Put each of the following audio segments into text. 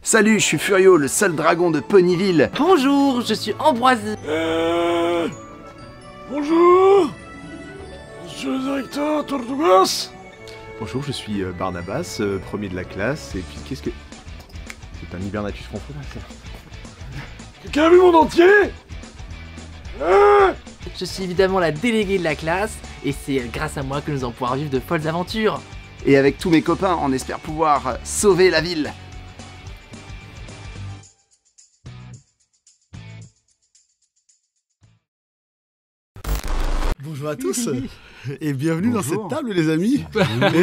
Salut, je suis Furio, le seul dragon de Ponyville. Bonjour, je suis Ambroise. Bonjour, monsieur le directeur Tortugas. Bonjour, je suis Barnabas, premier de la classe, et puis qu'est-ce que... C'est un hibernatus franco là, ça. Quelqu'un a vu mon entier? Je suis évidemment la déléguée de la classe, et c'est grâce à moi que nous allons pouvoir vivre de folles aventures. Et avec tous mes copains, on espère pouvoir sauver la ville. Bonjour à tous et bienvenue dans Bonjour. cette table les amis.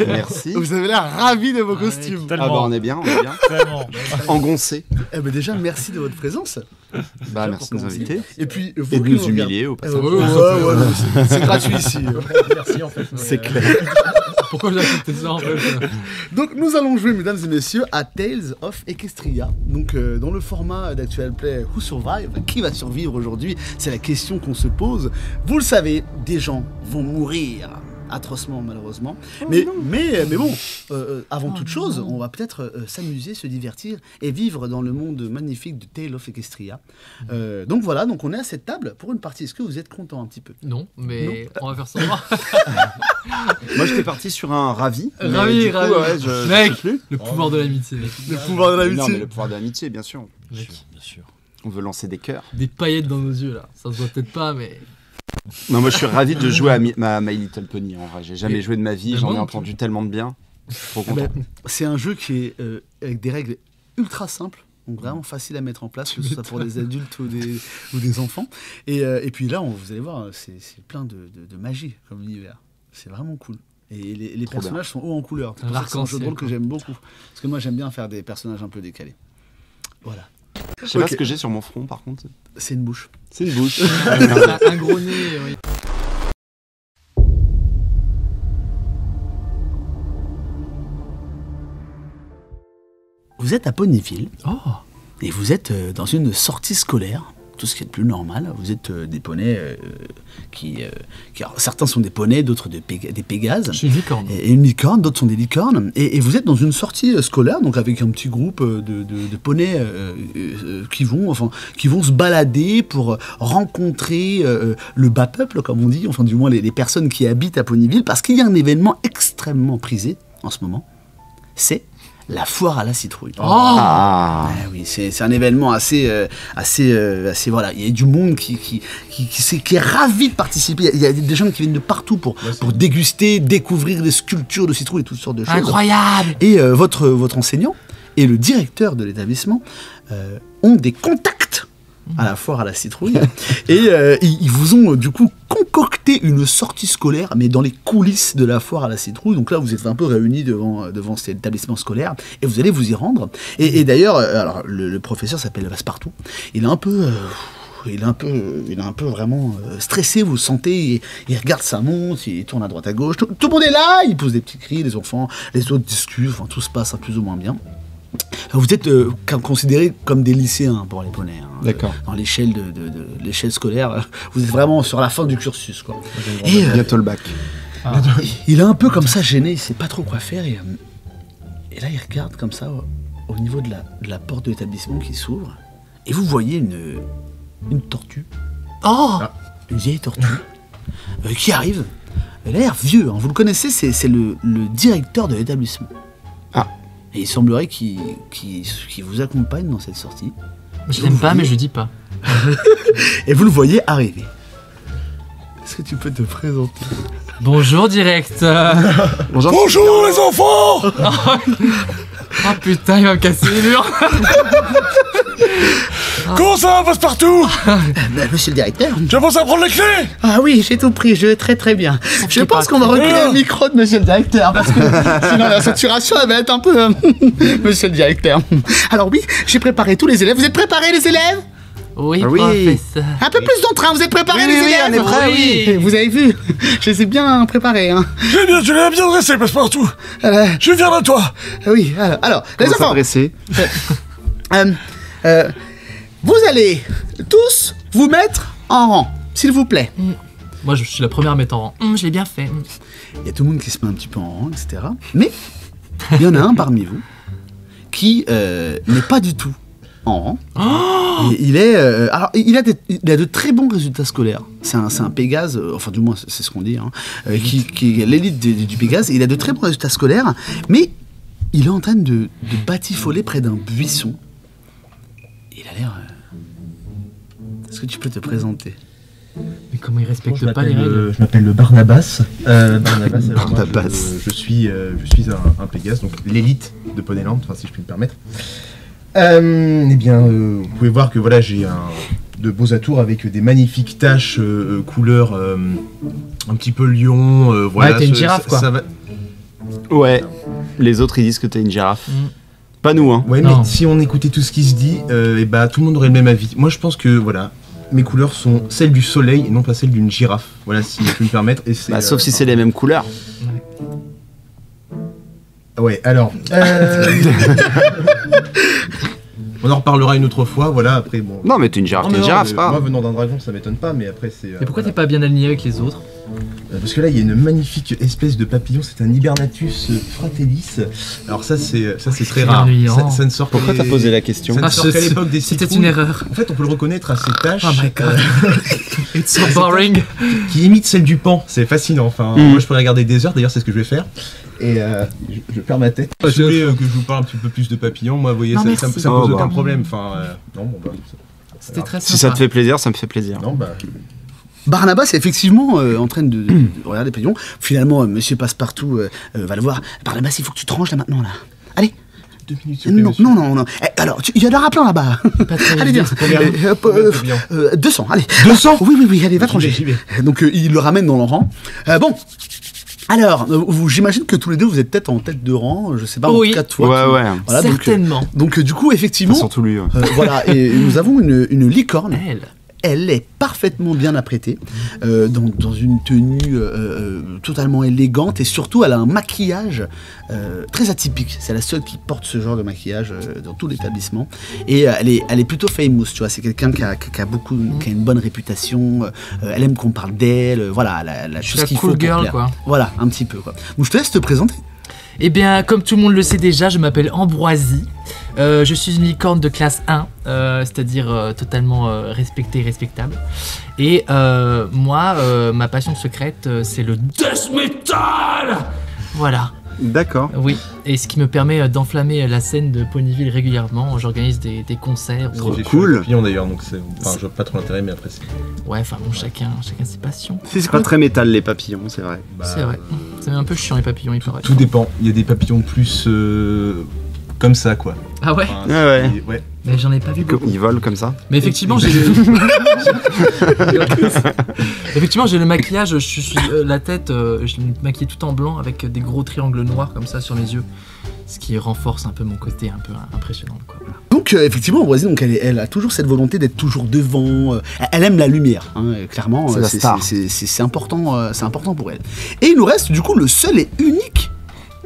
Merci. Vous avez l'air ravis de vos costumes. Ah bah on est bien, Tellement. Engoncé. Eh ben déjà merci de votre présence. Bah merci de nous inviter. Et puis vous Et de qui nous regardez- humilier au passage. Ouais, non, mais c'est gratuit ici. Merci en fait. C'est clair. Pourquoi j'ai accepté ça en fait? Donc nous allons jouer mesdames et messieurs à Tales of Equestria. Donc dans le format d'Actual Play Who Survive, qui va survivre aujourd'hui? C'est la question qu'on se pose. Vous le savez, des gens vont mourir atrocement malheureusement. Mais bon, avant toute chose, on va peut-être s'amuser, se divertir et vivre dans le monde magnifique de Tales of Equestria. Donc voilà, donc on est à cette table pour une partie. Est-ce que vous êtes content un petit peu? Non, mais on va faire ça. Moi j'étais parti sur un ravi. mais Ravi, du coup, ravi. ouais, je Mec, sais plus. le pouvoir de l'amitié, mec. Le pouvoir de Non l'amitié. mais le pouvoir de l'amitié bien sûr. Mec, Bien sûr. On veut lancer des cœurs. des paillettes dans nos yeux là. Ça se voit peut-être pas, mais. Non moi je suis ravi de jouer à My Little Pony en vrai. J'ai jamais joué de ma vie, Mais j'en moi ai non entendu tellement de bien. Trop Eh content. ben, c'est un jeu qui est avec des règles ultra simples, donc vraiment facile à mettre en place, que ce soit pour des adultes ou des enfants. Et puis là, vous allez voir, c'est plein de magie comme univers. C'est vraiment cool. Et les Trop personnages sont hauts en couleur. C'est pour ça que c'est un jeu de rôle que j'aime beaucoup. Parce que moi, j'aime bien faire des personnages un peu décalés. Voilà. Je sais pas Ok. ce que j'ai sur mon front par contre. C'est une bouche. C'est une bouche. Un gros nez, oui. Vous êtes à Ponyville Oh. et vous êtes dans une sortie scolaire. Tout ce qui est de plus normal. Vous êtes des poneys alors, certains sont des poneys, d'autres des pégases. Je suis une licorne. Et une licorne, d'autres sont des licornes. Et vous êtes dans une sortie scolaire, donc avec un petit groupe de poneys qui vont se balader pour rencontrer le bas peuple, comme on dit, enfin du moins les personnes qui habitent à Ponyville, parce qu'il y a un événement extrêmement prisé en ce moment. C'est la foire à la citrouille. Oh. Ah. Ah oui, c'est un événement assez voilà. Il y a du monde qui est ravi de participer. Il y a des gens qui viennent de partout pour déguster, découvrir des sculptures de citrouilles et toutes sortes de choses. Incroyable. Et votre enseignant et le directeur de l'établissement ont des contacts à la foire à la citrouille. Et ils vous ont du coup concocté une sortie scolaire, mais dans les coulisses de la foire à la citrouille. Donc là, vous êtes un peu réunis devant cet établissement scolaire et vous allez vous y rendre. Et d'ailleurs, alors le professeur s'appelle Passepartout. Il est un peu vraiment stressé, vous le sentez, il regarde sa montre, il tourne à droite à gauche, tout le monde est là, il pose des petits cris, les enfants, les autres discutent, enfin tout se passe plus ou moins bien. Vous êtes considérés comme des lycéens pour les poneys. Hein. D'accord. Dans l'échelle de l'échelle scolaire, vous êtes vraiment sur la fin du cursus, quoi. Et Bientôt le bac. il est un peu comme ça gêné, il sait pas trop quoi faire. Et là, il regarde comme ça au niveau de la porte de l'établissement qui s'ouvre. Et vous voyez une tortue, Oh. une vieille tortue, qui arrive. Elle a l'air vieux, hein. Vous le connaissez, c'est le directeur de l'établissement. Ah. Et il semblerait qu'il vous accompagne dans cette sortie. Je l'aime pas, mais je dis pas. Et vous le voyez arriver. Est-ce que tu peux te présenter? Bonjour, directeur. Bonjour les enfants. Oh putain, il va me casser les murs. Comment ça va, Passepartout? Monsieur le directeur? Tu as pensé à prendre les clés? Ah oui, j'ai tout pris, je vais très très bien. Je pense qu'on va reculer le micro de monsieur le directeur, parce que sinon la saturation elle va être un peu... Monsieur le directeur. Alors oui, j'ai préparé tous les élèves. Vous êtes préparés les élèves? Oui, Ah oui. professeur. Un peu plus d'entrain, vous êtes préparés Oui, les oui, élèves? on est prêts, oui. Vous avez vu? Je les ai bien préparés, hein. Tu l'as bien dressé, Passepartout. Euh, Je suis fier de toi. oui, alors les Comment enfants, s'adresser? vous allez tous vous mettre en rang, s'il vous plaît. Moi, je suis la première à mettre en rang. Je l'ai bien fait. Il y a tout le monde qui se met un petit peu en rang, etc. Mais il y en a un parmi vous qui qui n'est pas du tout en rang. Et il est, alors, il a de très bons résultats scolaires. C'est un Pégase, enfin du moins c'est ce qu'on dit, qui est l'élite du Pégase. Il a de très bons résultats scolaires, mais il est en train de batifoler près d'un buisson. Il a l'air... Est-ce que tu peux te présenter? Mais comment il respecte pas les règles? Je m'appelle le Barnabas. Barnabas, je suis un Pégase, donc l'élite de Poneyland, enfin si je puis me permettre. Eh bien, vous pouvez voir que voilà, j'ai de beaux atours avec des magnifiques taches couleur un petit peu lion. Voilà, ouais, t'es une girafe quoi. Ça va... Ouais, les autres ils disent que t'es une girafe. Pas nous, hein. Ouais, Non. mais si on écoutait tout ce qui se dit, et bah tout le monde aurait le même avis. Moi je pense que voilà, mes couleurs sont celles du soleil et non pas celles d'une girafe. Voilà, si je puis me permettre. Et c'est, Bah, sauf si c'est les mêmes couleurs. Ouais, alors. On en reparlera une autre fois, voilà, après bon. Non, mais t'es une girafe, Non, mais t'es une non, girafe, mais c'est pas moi grave. venant d'un dragon ça m'étonne pas, mais après c'est. Mais pourquoi t'es pas bien aligné avec les autres? Parce que là il y a une magnifique espèce de papillon, c'est un Hibernatus fratellis. Alors ça c'est très rare. ennuyant. Ça ne sort que Pourquoi t'as posé la question? Ça ne sort qu'à c'est- l'époque des C'était citrouilles. une erreur. En fait on peut le reconnaître à ses taches. Oh my god. It's so boring. Qui imite celle du pan, c'est fascinant. Enfin, moi je pourrais regarder des heures, d'ailleurs c'est ce que je vais faire. Et je perds ma tête. Si vous voulez que je vous parle un petit peu plus de papillons, moi vous voyez, Non, ça merci. me pose Oh, aucun bah. problème. Enfin, non, bon bah. C'était très sympa. Si ça te fait plaisir, ça me fait plaisir. Non, bah. Barnabas est effectivement en train de regarder les papillons. Finalement, Monsieur Passepartout va le voir. Barnabas, il faut que tu te ranges là maintenant, là. Allez. 2 minutes, s'il vous plaît, Non, monsieur. non. Eh, alors, il y en aura plein là-bas. Pas très Allez, viens. Combien Combien 200, allez. 200 Oui, allez, va te J'y vais, ranger. j'y vais. Donc, il le ramène dans le rang. Bon. Alors, j'imagine que tous les deux, vous êtes peut-être en tête de rang. Je sais pas, Oui. en tout cas, toi. Ouais, ouais. Voilà, Certainement. Donc, du coup, effectivement. Enfin, surtout lui. Ouais. Voilà, et nous avons une licorne. Elle. Elle est parfaitement bien apprêtée, dans une tenue totalement élégante, et surtout elle a un maquillage très atypique. C'est la seule qui porte ce genre de maquillage dans tout l'établissement. Et elle est plutôt famous, tu vois. C'est quelqu'un qui a une bonne réputation. Elle aime qu'on parle d'elle. Voilà, elle a Je suis tout ce la qu'il cool faut pour girl plaire. quoi. Voilà, un petit peu quoi. Donc je te laisse te présenter. Eh bien, comme tout le monde le sait déjà, je m'appelle Ambroisie. Je suis une licorne de classe 1, c'est-à-dire totalement respectée et respectable. Et moi, ma passion secrète, c'est le death metal. Voilà, D'accord. oui. Et ce qui me permet d'enflammer la scène de Ponyville régulièrement. J'organise des concerts. Trop J'ai cool. fait le papillon d'ailleurs, donc c'est. Enfin, je vois pas trop l'intérêt, mais après c'est. Ouais, enfin bon, chacun ses passions. C'est pas très métal les papillons, c'est vrai. Bah, C'est vrai. C'est un peu chiant les papillons, il paraît. Tout dépend. Il y a des papillons plus. Comme ça, quoi. Ah ouais. Enfin, Ouais. ouais. Mais j'en ai pas vu beaucoup. Ils volent comme ça. Mais effectivement, j'ai effectivement, j'ai le maquillage, je suis la tête, je l'ai maquillée tout en blanc avec des gros triangles noirs comme ça sur mes yeux, ce qui renforce un peu mon côté un peu impressionnant quoi. Donc effectivement, Ambroisie, donc elle a toujours cette volonté d'être toujours devant. Elle aime la lumière, hein, clairement. C'est la star. C'est important, c'est important pour elle. Et il nous reste du coup le seul et unique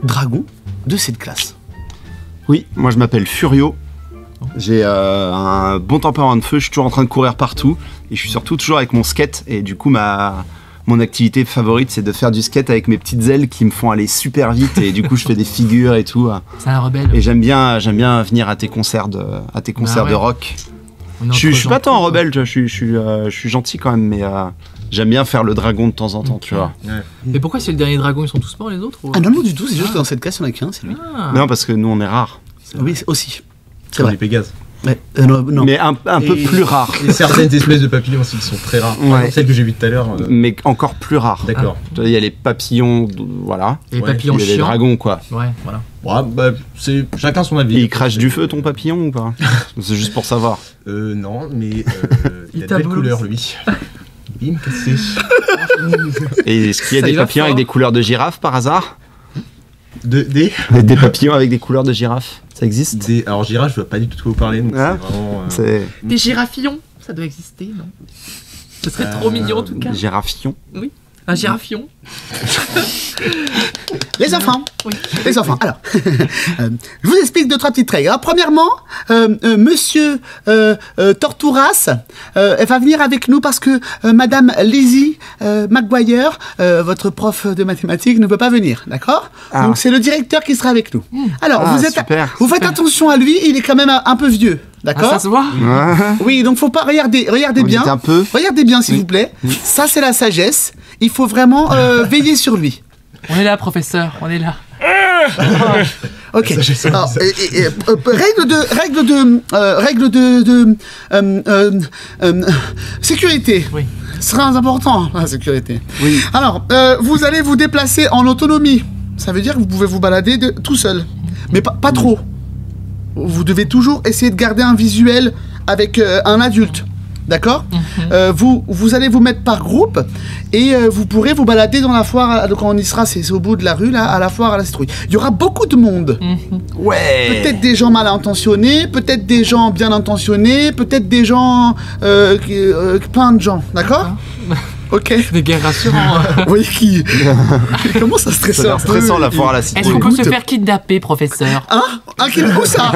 dragon de cette classe. Oui, moi je m'appelle Furio. J'ai un bon tempérament de feu, je suis toujours en train de courir partout. Et je suis surtout toujours avec mon skate. Et du coup, mon activité favorite, c'est de faire du skate avec mes petites ailes qui me font aller super vite. Et du coup, je fais des figures et tout. C'est un rebelle. Et j'aime bien venir à tes concerts de ouais. de rock. On est Je suis entre pas tant gentils, rebelle, tu vois, je suis gentil quand même, mais j'aime bien faire le dragon de temps en temps, tu vois. quoi. Mais pourquoi c'est le dernier dragon, ils sont tous morts les autres ou... Ah non, du tout, c'est juste que dans cette classe, il y en a qu'un, c'est lui. Ah. Non, parce que nous, on est rares. Oui, aussi. C'est Comme vrai. les Pégases. Ouais, non. Mais un peu Et- plus rares. Et certaines espèces de papillons aussi qui sont très rares. Par Ouais. exemple, celles que j'ai vues tout à l'heure. Mais encore plus rares. D'accord. Tu vois, il y a les papillons, voilà. Et les Ouais, papillons Il y a les chiants. dragons, quoi. Ouais, voilà. Ouais, bah, c'est chacun son avis. Et il crache du feu, ton papillon, ou pas? C'est juste pour savoir. Non, mais il Il a de belles taboule. couleurs, lui. Bim, cassé. Et est-ce qu'il y a Ça des y va papillons fort. avec des couleurs de girafe, par hasard? Des Des papillons avec des couleurs de girafe, ça existe? Alors, girafe, je vois pas du tout de quoi vous parler, donc Ah. c'est vraiment. C'est Des giraffillons, ça doit exister, non? Ce serait trop mignon en tout cas. girafion. Un girafion. Les enfants. Oui. Les enfants. Alors, je vous explique 2-3 petites règles. Alors, premièrement, Monsieur Tortouras, elle va venir avec nous parce que Madame Lizzie McGuire, votre prof de mathématiques, ne peut pas venir, d'accord? Donc c'est le directeur qui sera avec nous. Alors, vous faites attention à lui, il est quand même un peu vieux, d'accord? Ça se voit? Oui, donc faut pas regardez bien. Un peu. Regardez bien, s'il vous plaît. Ça, c'est la sagesse. Il faut vraiment veiller sur lui. On est là, professeur, on est là. Ok. Alors, règle de sécurité. Oui. C'est très important, la sécurité. Oui. Alors, vous allez vous déplacer en autonomie. Ça veut dire que vous pouvez vous balader tout seul. Mais pas trop. Vous devez toujours essayer de garder un visuel avec un adulte. D'accord? Vous allez vous mettre par groupe et vous pourrez vous balader dans la foire. Quand on y sera, c'est au bout de la rue, là, à la foire à la citrouille. Il y aura beaucoup de monde. Ouais. Peut-être des gens mal intentionnés, peut-être des gens bien intentionnés, peut-être des gens. Plein de gens. D'accord? Ok. Des gars rassurants. Vous voyez qui comment ça stresser Ça a l'air stressant la foire à la Est-ce citrouille. qu'on peut se faire kidnapper, professeur? Hein? Où ça?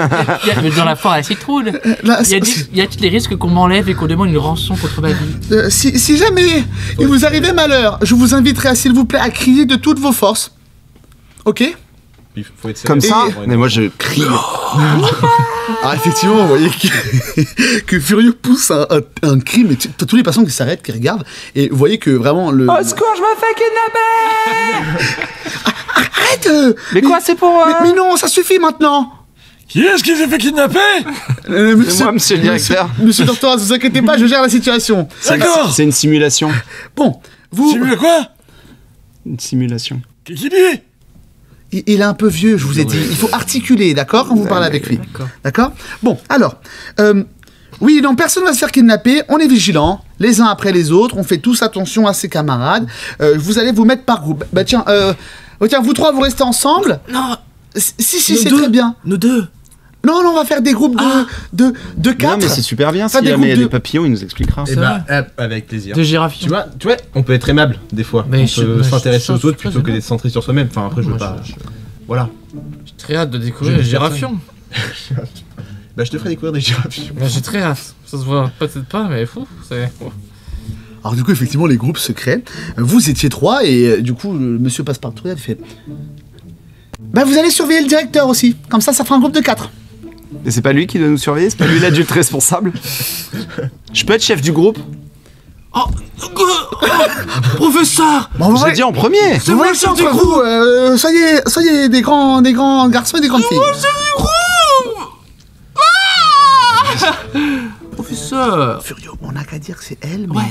Dans la foire à la citrouille. Là, Y a-t-il des risques qu'on m'enlève et qu'on demande une rançon contre ma vie? si jamais il vous arrivait malheur, je vous inviterai, s'il vous plaît, à crier de toutes vos forces. Ok? Il faut être Comme ça? Et- Mais moi je crie. Ah, effectivement, vous voyez que Furieux pousse un cri, mais tous les passants qui s'arrêtent, qui regardent, et vous voyez que vraiment le. Au secours, je me fais kidnapper! Arrête! Mais quoi, c'est pour... Mais non, ça suffit maintenant! Qui est-ce qui s'est fait kidnapper? C'est moi, monsieur le directeur. Monsieur Tortoise, ne vous inquiétez pas, je gère la situation. D'accord. C'est une simulation. Bon, vous. Simule quoi? Une simulation. Qui dit? Il est un peu vieux, je vous ai dit. Il faut articuler, d'accord, quand vous parlez avec lui. D'accord? Bon, alors. Oui, non, personne ne va se faire kidnapper. On est vigilants, les uns après les autres. On fait tous attention à ses camarades. Vous allez vous mettre par groupe. Bah tiens, vous trois, vous restez ensemble. Non. Si, c'est très bien. Nous deux. Non, on va faire des groupes de Non, 4. mais c'est super bien. Pas Si des jamais il y a groupes des de- papillons, il nous expliquera. Eh ben, avec plaisir. De girafions. Tu vois, on peut être aimable des fois. Mais On je- peut mais je- s'intéresser aux je- autres je- plutôt que d'être centré sur soi-même. Enfin, après, je veux pas. Voilà. J'ai très hâte de découvrir les girafions. Bah, je te ferai découvrir des girafes. J'ai très hâte. Ça se voit peut-être pas, mais fou. C'est. Alors du coup, effectivement, les groupes se créent. Vous étiez 3 et du coup, le monsieur Passepartout il fait... Bah vous allez surveiller le directeur aussi. Comme ça fera un groupe de 4. Et c'est pas lui qui doit nous surveiller? C'est pas lui l'adulte responsable? Je peux être chef du groupe? Professeur! Bon, J'ai dit en premier! vous voyez ça entre vous, soyez des grands garçons et des grandes filles. Professeur! Furio, on n'a qu'à dire que c'est elle, mais... Ouais.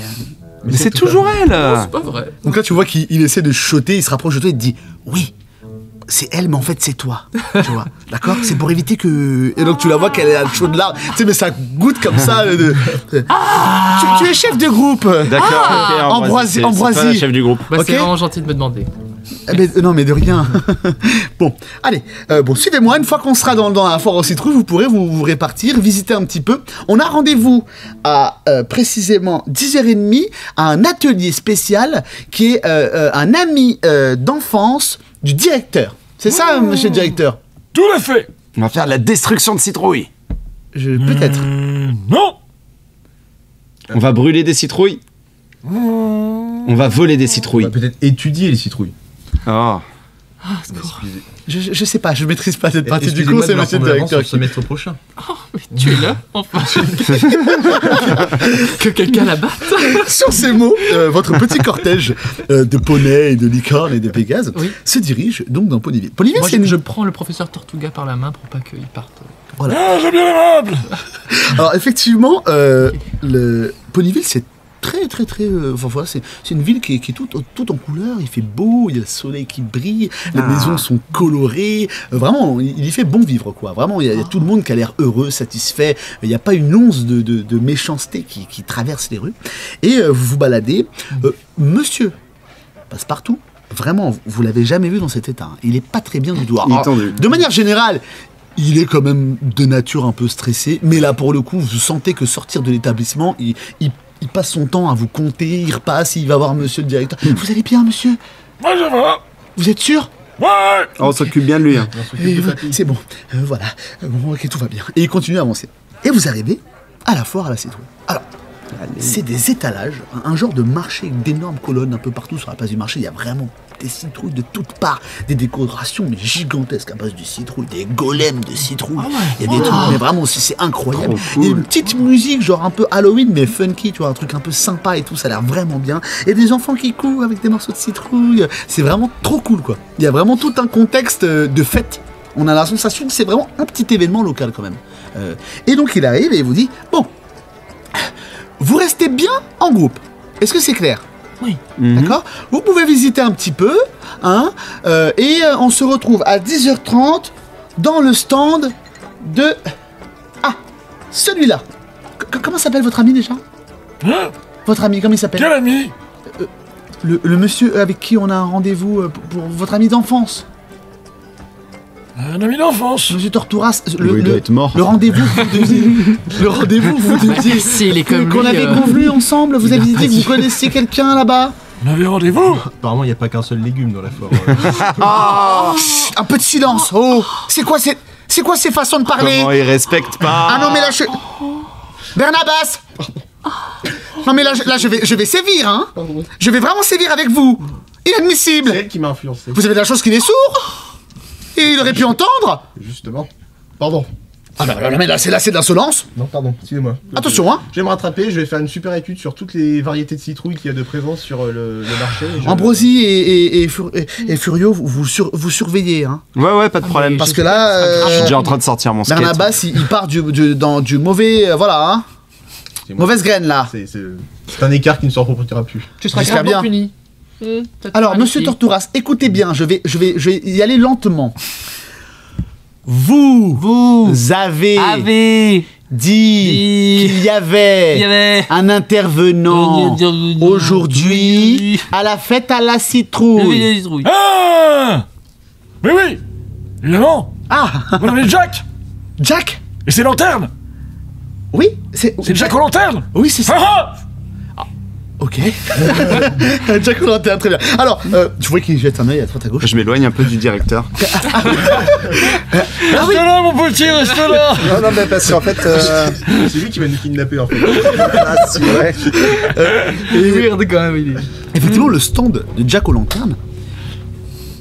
Mais c'est toujours elle! C'est pas vrai. Donc là, tu vois qu'il essaie de chuchoter, il se rapproche de toi et te dit « Oui, c'est elle, mais en fait, c'est toi. » Tu vois, d'accord? C'est pour éviter que... Et donc, tu la vois qu'elle est à chaud de larmes. Tu sais, mais ça goûte comme ça. Tu es chef de groupe. D'accord, ok, Ambroisie, c'est pas Ambroisie. la chef du groupe. Bah, Ok. c'est vraiment gentil de me demander. Non, mais de rien. Bon, allez, suivez-moi. Une fois qu'on sera dans la foire aux citrouilles, vous pourrez vous répartir, visiter un petit peu. On a rendez-vous à précisément 10h30 à un atelier spécial qui est un ami d'enfance du directeur. C'est ça, monsieur le directeur? Tout à fait. On va faire de la destruction de citrouilles. Peut-être. Non. On va brûler des citrouilles. On va voler des On citrouilles. va peut-être étudier les citrouilles. Oh. Je sais pas, je maîtrise pas cette partie du Excusez-moi coup, c'est de monsieur le m'en prendre directeur. sur le semestre prochain. Tu es là, enfin. Que quelqu'un la batte. Sur ces mots, votre petit cortège de poneys et de licornes et de pégases Oui. se dirige donc dans Ponyville. Ponyville, Moi, c'est je prends le professeur Tortuga par la main pour pas qu'il parte. Ah, j'ai bien aimable. Alors effectivement, le Ponyville c'est très enfin voilà, c'est une ville qui est toute en couleur, il fait beau, il y a le soleil qui brille, les maisons sont colorées, vraiment il y fait bon vivre quoi, vraiment il y a tout le monde qui a l'air heureux, satisfait, il n'y a pas une once de méchanceté qui traverse les rues, et vous vous baladez, monsieur Passepartout, vraiment vous l'avez jamais vu dans cet état, hein. Il est pas très bien du tout. Il est Alors, tendu. de manière générale, il est quand même de nature un peu stressé, mais là pour le coup, vous sentez que sortir de l'établissement, il passe son temps à vous compter, il repasse, il va voir monsieur le directeur. Vous allez bien, monsieur? Moi, ça va. Vous êtes sûr? Ouais. Oh, on s'occupe bien de lui. Hein. C'est bon, voilà. Bon, ok, tout va bien. Et il continue à avancer. Et vous arrivez à la foire à la citrouille. Alors, c'est des étalages, un genre de marché avec d'énormes colonnes un peu partout sur la place du marché. Il y a vraiment des citrouilles de toutes parts, des décorations mais gigantesques à base de citrouilles, des golems de citrouilles. Il y a des trucs, mais vraiment, c'est incroyable. Cool. Il y a une petite musique, genre un peu Halloween, mais funky, tu vois, un truc un peu sympa et tout, ça a l'air vraiment bien. Et des enfants qui courent avec des morceaux de citrouille. C'est vraiment trop cool, quoi. Il y a vraiment tout un contexte de fête. On a la sensation que c'est vraiment un petit événement local, quand même. Et donc, il arrive et il vous dit, bon, vous restez bien en groupe. Est-ce que c'est clair? Oui. D'accord. Vous pouvez visiter un petit peu, hein, et on se retrouve à 10h30 dans le stand de... Ah, celui-là. Comment s'appelle votre ami déjà? Hein? Votre ami, comment il s'appelle? Quel ami? Le monsieur avec qui on a un rendez-vous pour votre ami d'enfance. Un ami d'enfance. Monsieur Tortouras, Il doit être mort. le rendez-vous, le rendez-vous, vous deviez... Si, il est comme Qu'on lui, avait convenu ensemble, vous avez dit que vous connaissiez quelqu'un là-bas? On avait rendez-vous. Apparemment, il n'y a pas qu'un seul légume dans la foire. Chut, un peu de silence. Oh, c'est quoi ces façons de parler? Comment il respecte pas? Ah non mais là je... Bernabas. Non mais là je vais sévir, hein. Je vais vraiment sévir avec vous. Inadmissible. C'est elle qui m'a influencé. Vous avez de la chance qu'il est sourd. Et il aurait pu entendre. Justement. Pardon. Ah non, mais là c'est de l'insolence. Non, pardon, excusez-moi. Attention, hein. Je vais me rattraper, je vais faire une super étude sur toutes les variétés de citrouilles qu'il y a de présence sur le marché. Ambrosie et Furio, vous surveillez, hein. Ouais, pas de problème. Parce que là, Je suis déjà en train de sortir mon skate. Bernabas, il part dans du mauvais, voilà, hein. Mauvaise graine là. C'est un écart qui ne se reproduira plus. Tu seras J'espère gravement bien. puni. Alors, monsieur Tortouras, écoutez bien, je vais y aller lentement. Vous avez dit qu'il y avait un intervenant aujourd'hui à la fête à la citrouille. Ah. Mais oui. Évidemment. Ah, Mon ami Jack. Jack. Et ses lanternes. Oui, c'est Jack aux lanternes. Oui, c'est ça. Ah. Ok. Jack O'Lantern, très bien. Alors, tu vois qu'il jette un œil à droite à gauche. Je m'éloigne un peu du directeur. Ah oui. Reste là, mon petit, reste là. Non, mais parce qu'en fait... C'est lui qui va nous kidnapper en fait. c'est vrai. Weird quand même, il est. Effectivement, le stand de Jack O'Lantern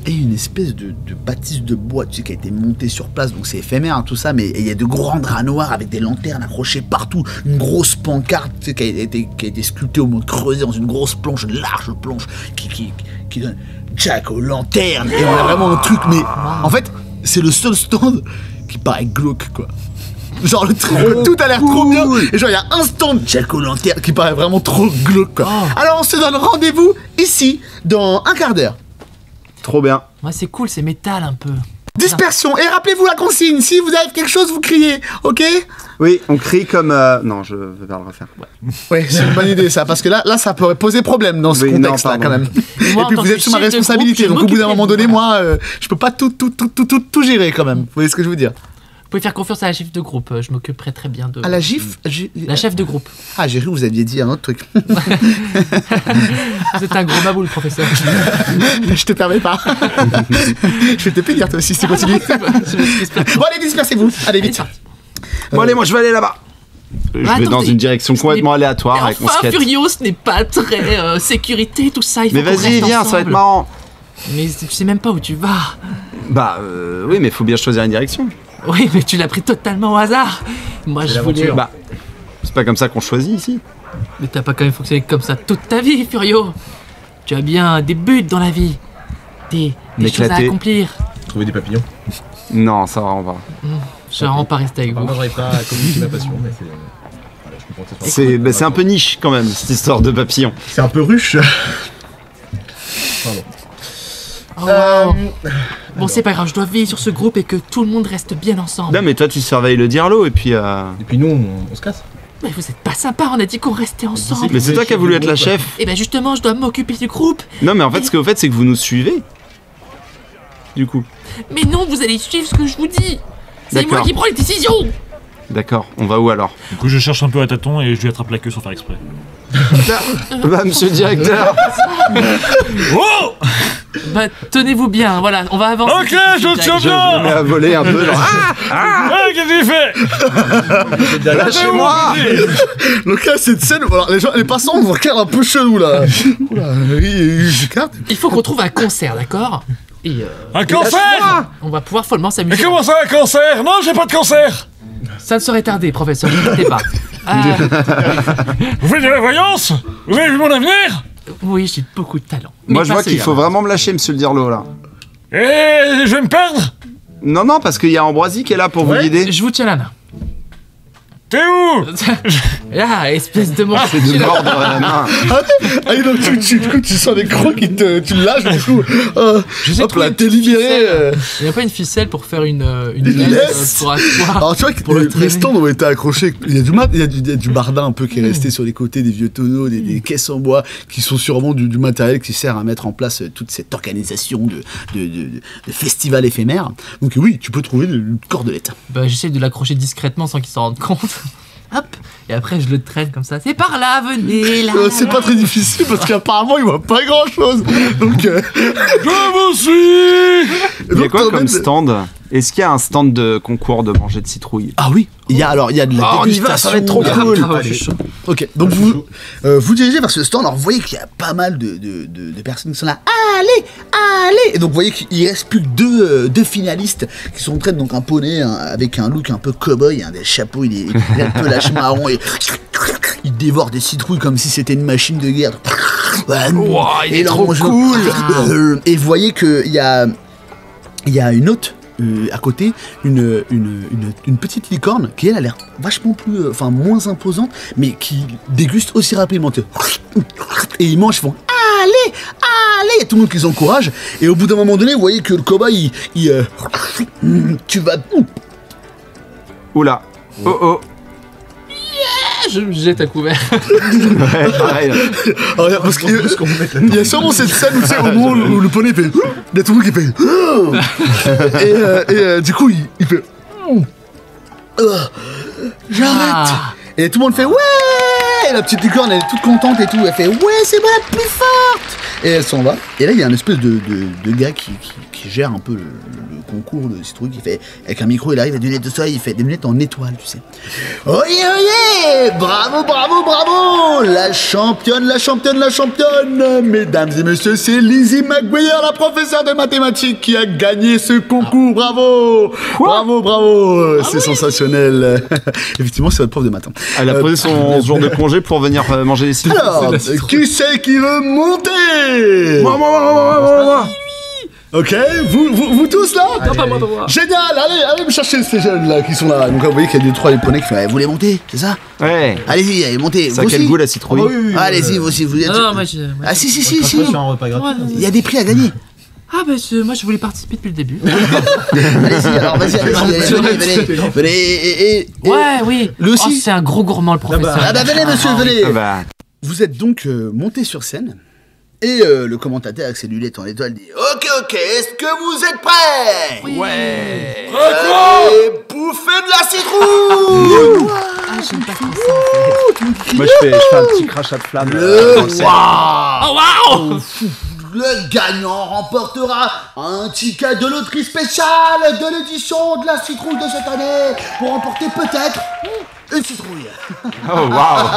est une espèce de bâtisse de bois, tu sais, qui a été montée sur place, donc c'est éphémère, hein, tout ça, mais il y a de grands draps noirs avec des lanternes accrochées partout, une grosse pancarte, tu sais, qui a été sculptée au mode creusé dans une grosse planche, une large planche, qui donne Jack O'Lantern, et on a vraiment un truc, mais en fait, c'est le seul stand qui paraît glauque, quoi. Genre le truc, tout a l'air trop bien. Et genre il y a un stand Jack O'Lantern qui paraît vraiment trop glauque, quoi. Alors on se donne rendez-vous ici dans un quart d'heure. Trop bien. Ouais, c'est cool, c'est métal un peu. Dispersion. Et rappelez-vous la consigne. Si vous avez quelque chose, vous criez. Ok? Oui, on crie comme... Non, je vais pas le refaire. Ouais, c'est une bonne idée ça. Parce que là ça pourrait poser problème dans ce Oui, contexte là non, quand pardon. même. Et Et moi, en puis tant vous que êtes sous ma chef de responsabilité. groupe, Donc je au bout d'un moment donné, m'occupe moi, je peux pas tout gérer quand même. Vous voyez ce que je veux dire? Vous pouvez faire confiance à la chef de groupe, je m'occuperai très bien de... À la gif? La chef de groupe. Ah, j'ai cru que vous aviez dit un autre truc. C'est un gros maboule, professeur. Je te permets pas. Je vais te pédir toi aussi si tu continues. Bon allez, dispersez-vous. Allez vite. Bon, allez, moi, je vais aller là-bas. Je vais dans attendez. une direction complètement aléatoire avec mon Enfin, skate. Furio, ce n'est pas très sécurité, tout ça. Il faut Mais qu'on vas-y, reste viens, ça va être ensemble. marrant. Mais tu sais même pas où tu vas. Bah, oui, mais faut bien choisir une direction. Oui, mais tu l'as pris totalement au hasard. Moi, je voulais... Bah, c'est pas comme ça qu'on choisit ici. Mais t'as pas quand même fonctionné comme ça toute ta vie, Furio. Tu as bien des buts dans la vie. Des choses à M'éclater. accomplir. Trouver des papillons. Non, ça va, on va. Je vais vraiment pas rester avec Enfin, vous. moi, j'arrive pas à communiquer ma passion, mais c'est. Voilà, je comprends que ça soit- C'est un peu niche quand même, cette histoire de papillon. C'est un peu ruche. Pardon. Oh. Bon, c'est pas grave, je dois veiller sur ce groupe et que tout le monde reste bien ensemble. Non, mais toi, tu surveilles le dirlo et puis. Et puis nous, on se casse. Mais vous êtes pas sympa, on a dit qu'on restait ensemble. Mais c'est toi qui as voulu être la chef. Et ben justement, je dois m'occuper du groupe. Non, mais en fait, ce que vous faites, c'est que vous nous suivez. Du coup. Mais non, vous allez suivre ce que je vous dis. C'est moi D'accord. qui prends les décisions. D'accord, on va où alors? Du coup, je cherche un peu à tâtons et je lui attrape la queue sans faire exprès. Bah, monsieur le directeur. Oh. Bah, tenez-vous bien, voilà, on va avancer. Ok, je te tiens Je me mets bien. à voler un peu, genre. Ouais, qu'est-ce qu'il fait? Lâchez-moi. Donc là, cette scène, alors, les passants vous regardent un peu chelou là. Oula, je capte. Il faut qu'on trouve un concert, d'accord? Et Un cancer? on va pouvoir follement Mais s'amuser. comment ça, un cancer? Non, j'ai pas de cancer. Ça ne saurait tarder, professeur, n'hésitez pas. Vous faites de la voyance? Vous avez vu mon avenir? Oui, j'ai beaucoup de talent. Moi, Mais je pas vois qu'il celui-là. faut vraiment me lâcher, monsieur le dirlo, là. Et je vais me perdre? Non, non, parce qu'il y a Ambroisie qui est là pour vous guider. Je vous tiens la main. T'es où? Ah, espèce de monstre. C'est de mordre la main. Ah, et donc tu sens les crocs qui tu le lâches, du coup. sais Hop trouver là, une t'es petite libéré. ficelle. Il n'y a pas une ficelle pour faire une laisse laisse pour asseoir. Alors tu vois que Pour le les traîner. stands ont été accrochés, il y a du bardin un peu qui est resté sur les côtés, des vieux tonneaux, des caisses en bois qui sont sûrement du matériel qui sert à mettre en place toute cette organisation de festival éphémère. Donc oui, tu peux trouver une cordelette. Bah, j'essaie de l'accrocher discrètement sans qu'il s'en rende compte. Hop, et après je le traîne comme ça. C'est par là, venez là. C'est pas très difficile parce qu'apparemment il voit pas grand chose. Donc, Je vous suis. Il y a quoi comme stand? Est-ce qu'il y a un stand de concours de manger de citrouille? ah oui, il y a de la Oh, on y va, ça va être trop dégustation. cool. Ah ouais, je suis chaud. Ok, donc vous dirigez vers ce stand, alors vous voyez qu'il y a pas mal de personnes qui sont là. Allez. Et donc vous voyez qu'il reste plus que deux finalistes qui sont en train de donc un poney avec un look un peu cow-boy, des chapeaux, il est un peu lâche marron et il dévore des citrouilles comme si c'était une machine de guerre. il Et est il en trop mange. cool. Et vous voyez qu'il y a une hôte à côté, une petite licorne qui elle a l'air vachement plus, moins imposante, mais qui déguste aussi rapidement. Et ils mangent, ils font allez, et tout le monde qui les encourage. Et au bout d'un moment donné, vous voyez que le cobaye, tu vas. Oula. Oh. Je me jette à couvert. Ouais, pareil. Alors, parce qu'il y a sûrement cette scène où, tu sais, au moment où le poney fait. Il y a tout le monde qui fait. et du coup, il fait. J'arrête. Ah. Et tout le monde fait ouais. Et la petite licorne elle est toute contente et tout. Elle fait ouais, c'est moi la plus forte. Et elle s'en va. Et là il y a un espèce de gars qui gère un peu le concours de citrouille qui fait avec un micro. Il arrive à des lunettes de soleil. Il fait des lunettes en étoile, tu sais. Oyez, bravo. La championne. Mesdames et messieurs, c'est Lizzie McGuire, la professeure de mathématiques qui a gagné ce concours. Bravo. C'est sensationnel. Effectivement, c'est votre prof de maths. Elle a posé son jour de congé pour venir manger des citrouilles. Alors, qui c'est qui veut monter? Moi. Ok, vous tous là? Non, pas moi. Génial, allez me chercher ces jeunes là qui sont là. Donc là, vous voyez qu'il y a 2-3 les poneys qui font vous voulez monter, c'est ça? Ouais. Allez-y, allez, montez. Ça a Vous quel aussi goût la citrouille? Allez-y, vous aussi, vous êtes. Non, moi je. Ah si, sur un repas gratuit. il y a des prix à gagner. Ah, bah moi je voulais participer depuis le début. Allez-y, alors vas-y, venez. Et Ouais, oui. Lui aussi. Oh, c'est un gros gourmand le professeur. Ah bah venez monsieur, venez. Ah bah. Vous êtes donc monté sur scène. Et le commentateur avec ses lunettes en étoile dit Ok, est-ce que vous êtes prêts? Ouais. Allez, bouffez de la citrouille. Ah, j'aime pas trop ça en fait. Moi je fais un petit crachat de flamme. Oh, waouh! Le gagnant remportera un ticket de loterie spéciale de l'édition de la citrouille de cette année pour remporter peut-être une citrouille. Oh waouh.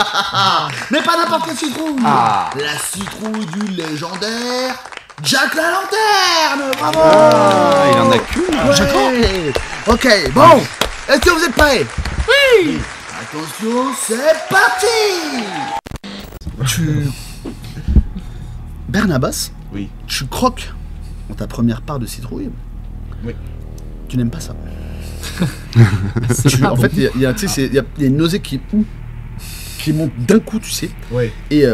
Mais pas n'importe quelle citrouille. Ah. La citrouille du légendaire Jack la Lanterne. Bravo. Ah, il en a qu'une. Ouais. Ok, bon. Est-ce que vous êtes prêts? Oui. Attention, c'est parti. Barnabas, Oui. tu croques dans ta première part de citrouille. Oui. Tu n'aimes pas ça. C'est pas En bon. fait, il y a une nausée qui monte d'un coup, tu sais, Ouais. et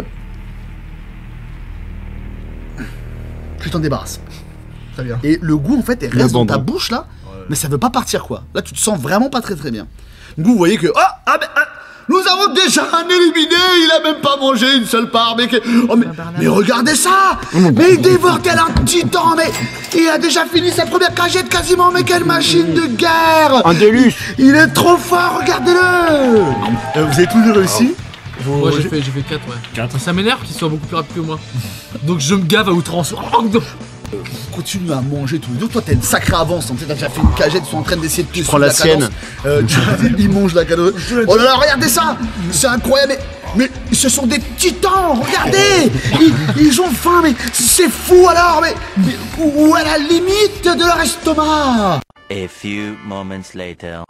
tu t'en débarrasses. Très bien. Et le goût, en fait, il reste dans ta L'abandon. bouche là, mais ça veut pas partir quoi. Là, tu te sens vraiment pas très bien. Du coup, vous voyez que nous avons déjà un éliminé, il a même pas mangé une seule part, mais regardez ça. Mais il dévore tel un titan, mais il a déjà fini sa première cagette quasiment, mais quelle machine de guerre. Un déluge. Il est trop fort, regardez-le. Vous avez tous réussi. Moi j'ai fait 4, ouais. 4. Ça m'énerve qu'il soit beaucoup plus rapide que moi. Donc je me gave à outrance. Oh, non. Continue à manger tous les deux. Toi, t'as une sacrée avance. T'as déjà fait une cagette, ils sont en train d'essayer de te prends la sienne. Ils mangent la cadence. Oh là là, regardez ça. C'est incroyable. Mais ce sont des titans. Regardez. Ils ont faim, mais c'est fou alors. Mais ou à la limite de leur estomac. A few moments later.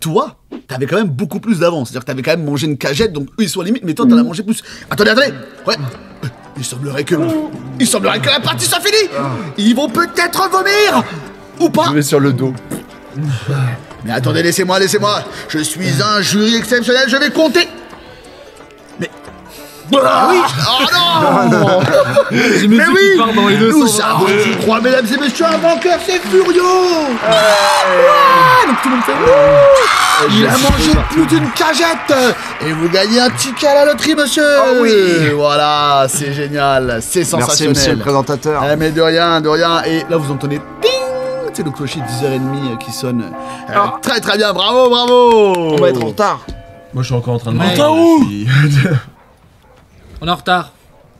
Toi, t'avais quand même beaucoup plus d'avance. C'est-à-dire que t'avais quand même mangé une cagette, donc eux ils sont à la limite, mais toi t'en as mangé plus. Attendez. Ouais. Il semblerait que la partie soit finie. Ils vont peut-être vomir. Ou pas. Je vais sur le dos. Mais attendez, laissez-moi. Je suis un jury exceptionnel, je vais compter. Mais... Ah oui. Oh non. J'ai mes Mais yeux oui. qui partent dans les deux Nous sens. avons, je crois, mesdames et messieurs, un vainqueur, c'est Furio. Ouais. Donc tout le monde fait... Wouh. Il a mangé plus d'une cagette. Et vous gagnez un ticket à la loterie, monsieur. Oh oui. Voilà, c'est génial, c'est Merci sensationnel. monsieur le présentateur. Mais de rien. Et là, vous entendez ding. C'est le clocher de 10h30 qui sonne. Très très bien, bravo. On va être en retard. Moi je suis encore en train de Ouais. manger. T'as où? On est en retard.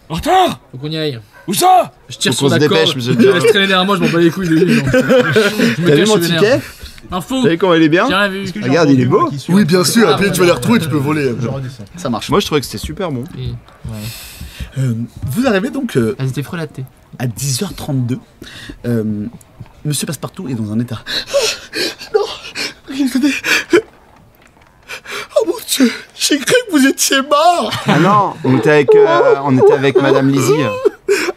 En retard? Faut qu'on y aille. Où ça? Je tire Faut sur qu'on la se corde. dépêche, monsieur. Je laisse traîner derrière moi, je m'en bats les couilles de lui. T'as vu mon ticket? Un fou. T'as vu comment il est bien? J'ai rien vu. Regarde, il est beau. Oui, bien sûr, Ah, après tu vas les retrouver, tu peux voler. Je redescends. Ça marche. Moi je trouvais que c'était super bon. Vous arrivez donc Elles étaient frelatées. à 10h32. Monsieur Passepartout est dans un état. Non, regardez. Oh mon Dieu, j'ai cru que vous étiez mort. Ah non, on était avec Madame Lizzie.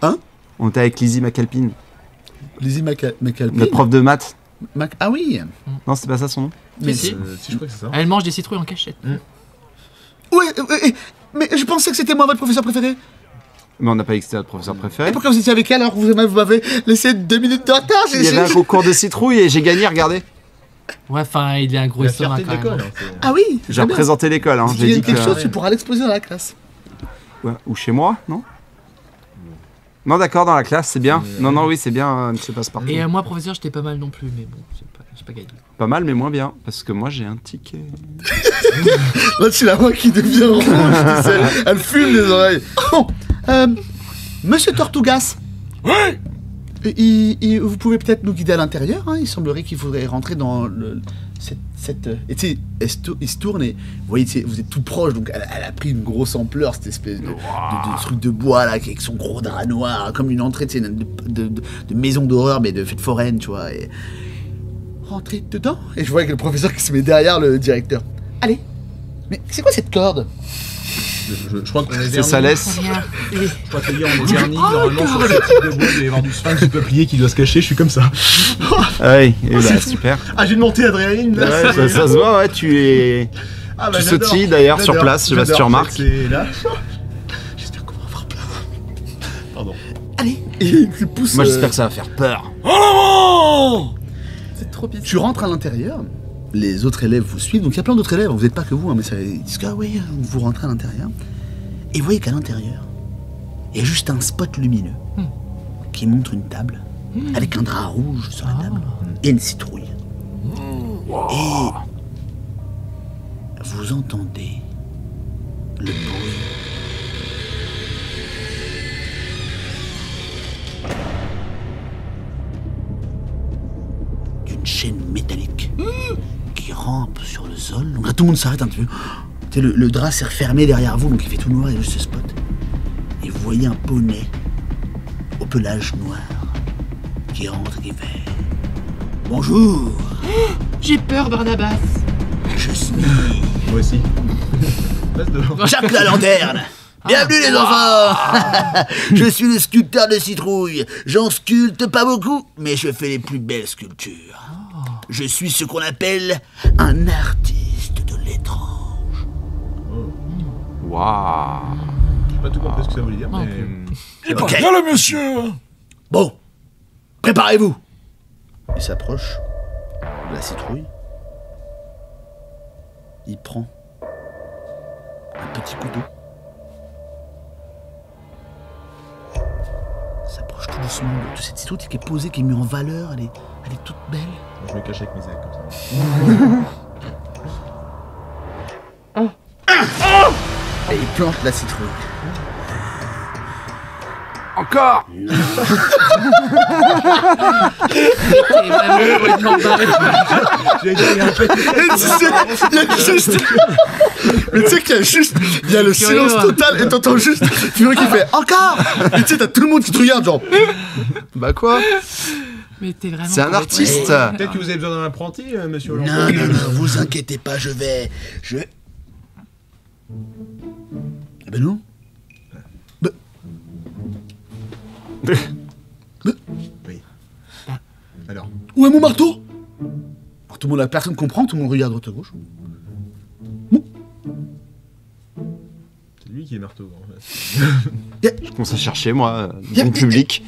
Hein? On était avec Lizzie McAlpine, Lizzie McAlpine. notre prof de maths. Ah oui. Non, c'était pas ça son nom. Mais si. Si je crois que c'est ça. Elle mange des citrouilles en cachette. Ouais, mais je pensais que c'était moi votre professeur préféré. Mais on n'a pas dit que c'était notre professeur Et préféré. pourquoi vous étiez avec elle alors que vous m'avez laissé 2 minutes de retard? Il y avait un concours de citrouilles et j'ai gagné, regardez. Ouais, enfin, il a un gros La estomac fierté de quand même. l'école. Hein, Ah oui. J'ai très bien. représenté l'école, hein. Si tu J'ai gagnes dit que. quelque chose, tu pourras l'exposer dans la classe. Ouais, ou chez moi, non? Non, d'accord, dans la classe, c'est bien. Non, oui, c'est bien, monsieur Passepartout. Et moi, professeur, j'étais pas mal non plus, mais bon, j'ai pas gagné. Pas mal, mais moins bien, parce que moi j'ai un ticket. Là, c'est la voix qui devient rouge, tu sais. Elle fume les oreilles. Bon, monsieur Tortugas, Oui. vous pouvez peut-être nous guider à l'intérieur, hein. Il semblerait qu'il faudrait rentrer dans cette et tu sais, il se tourne et vous voyez, vous êtes tout proche, donc elle a pris une grosse ampleur, cette espèce de truc de bois là, avec son gros drap noir, comme une entrée, tu sais, de maison d'horreur, mais de fête foraine, tu vois. Et rentrez dedans. Et je vois que le professeur qui se met derrière le directeur. Allez. Mais c'est quoi cette corde? Je crois qu'on est C'est vernis. ça laisse. Je crois que hier on est vernis. Normalement sur ce type de bois, il doit y avoir du sphinx du peuplier qui doit se cacher. Je suis comme ça. Ah oui, et bah, super. Ah, j'ai une montée d'adrénaline là. Ouais, ça se voit, ouais, tu es. Ah, tu j'adore. sautilles, d'ailleurs, sur J'adore. place, je sais pas si tu J'adore. remarques. C'est là. J'espère qu'on va avoir plein. Pardon. Allez. Et il te pousse. Moi j'espère que ça va faire peur. En avant. C'est trop bizarre. Tu rentres à l'intérieur. Les autres élèves vous suivent. Donc il y a plein d'autres élèves. Vous n'êtes pas que vous, hein, mais ça, ils disent que ah oui, vous rentrez à l'intérieur. Et vous voyez qu'à l'intérieur, il y a juste un spot lumineux qui montre une table avec un drap rouge sur la table et une citrouille. Et vous entendez le bruit d'une chaîne métallique qui rampe sur le sol. Donc là, tout le monde s'arrête un petit peu. Tu sais, le drap s'est refermé derrière vous, donc il fait tout noir, il y a juste ce spot. Et vous voyez un poney au pelage noir qui rentre et qui fait bonjour, J'ai peur, Barnabas. je suis Moi aussi. Passe devant. Jacques la Lanterne. Bienvenue les enfants. Je suis le sculpteur de citrouilles. J'en sculpte pas beaucoup, mais je fais les plus belles sculptures. Je suis ce qu'on appelle un artiste de l'étrange. Waouh. J'ai pas tout compris ce que ça voulait dire, Non mais. Il parle Ok. bien le monsieur. Bon, préparez-vous. Il s'approche de la citrouille. Il prend un petit couteau. Il s'approche tout doucement de cette citrouille qui est posée, qui est mise en valeur. Elle est toute belle. Moi, je me cache avec mes ailes comme ça. plante la citrouille. Encore. C'est vraiment complètement barré. Et tu sais, il y a juste... Mais tu sais qu'il y a juste... Il y a le silence total et t'entends juste Furio qui fait « Encore !» Et tu sais, t'as tout le monde qui te regarde genre... Bah quoi? Mais t'es vraiment. C'est un artiste. Peut-être que vous avez besoin d'un apprenti, monsieur Non, Hollande. non, vous inquiétez pas, je vais... Ah ben non. Oui. Alors, Où est mon marteau? Alors, tout le monde, la personne comprend, tout le monde regarde droite à gauche. c'est lui qui est marteau. En fait. Je commence à chercher, moi, dans le public.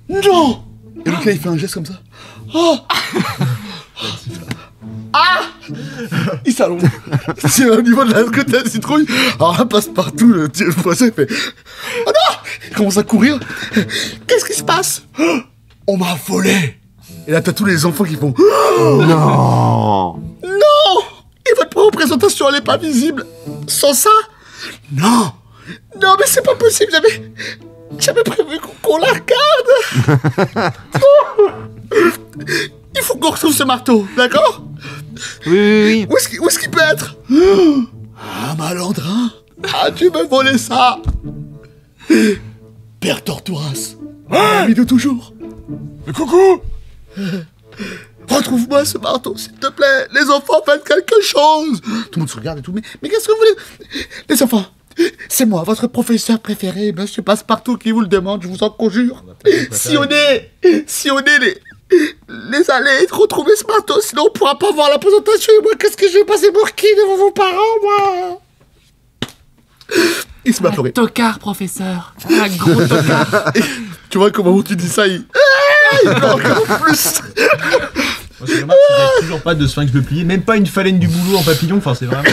Non. Et donc là, il fait un geste comme ça. Oh. Ah. Il s'allonge. C'est au niveau de la côte de la citrouille. Alors là, passe partout, le poisson, il fait... Oh non. Il commence à courir. Qu'est-ce qui se passe? On m'a volé. Et là, t'as tous les enfants qui font... Non. Non. Et votre représentation, elle est pas visible. Sans ça? Non. Non, mais c'est pas possible, j'avais prévu qu'on la regarde. Il faut qu'on retrouve ce marteau, d'accord? Oui. Où est-ce qu'il peut être? Ah, malandrin. Ah, tu me volé ça. Père Tortouras. Ami de toujours. Mais coucou! Retrouve-moi ce marteau, s'il te plaît. Les enfants, faites quelque chose. Tout le monde se regarde et tout. Mais qu'est-ce que vous voulez? Les enfants, c'est moi, votre professeur préféré, Monsieur Passepartout, qui vous le demande, je vous en conjure. Sillonnez les allées, retrouver ce marteau, sinon on pourra pas voir la présentation. Et moi, qu'est-ce que je vais passer pour qui devant vos parents, moi? Il se met à pleurer. Tocard, professeur. Un gros tocard. Tu vois comment tu dis ça, il pleure encore plus. Moi, c'est dommage qu'il n'y a toujours pas de sphinx de plier, même pas une phalène du boulot en papillon, enfin c'est vraiment... Ouais,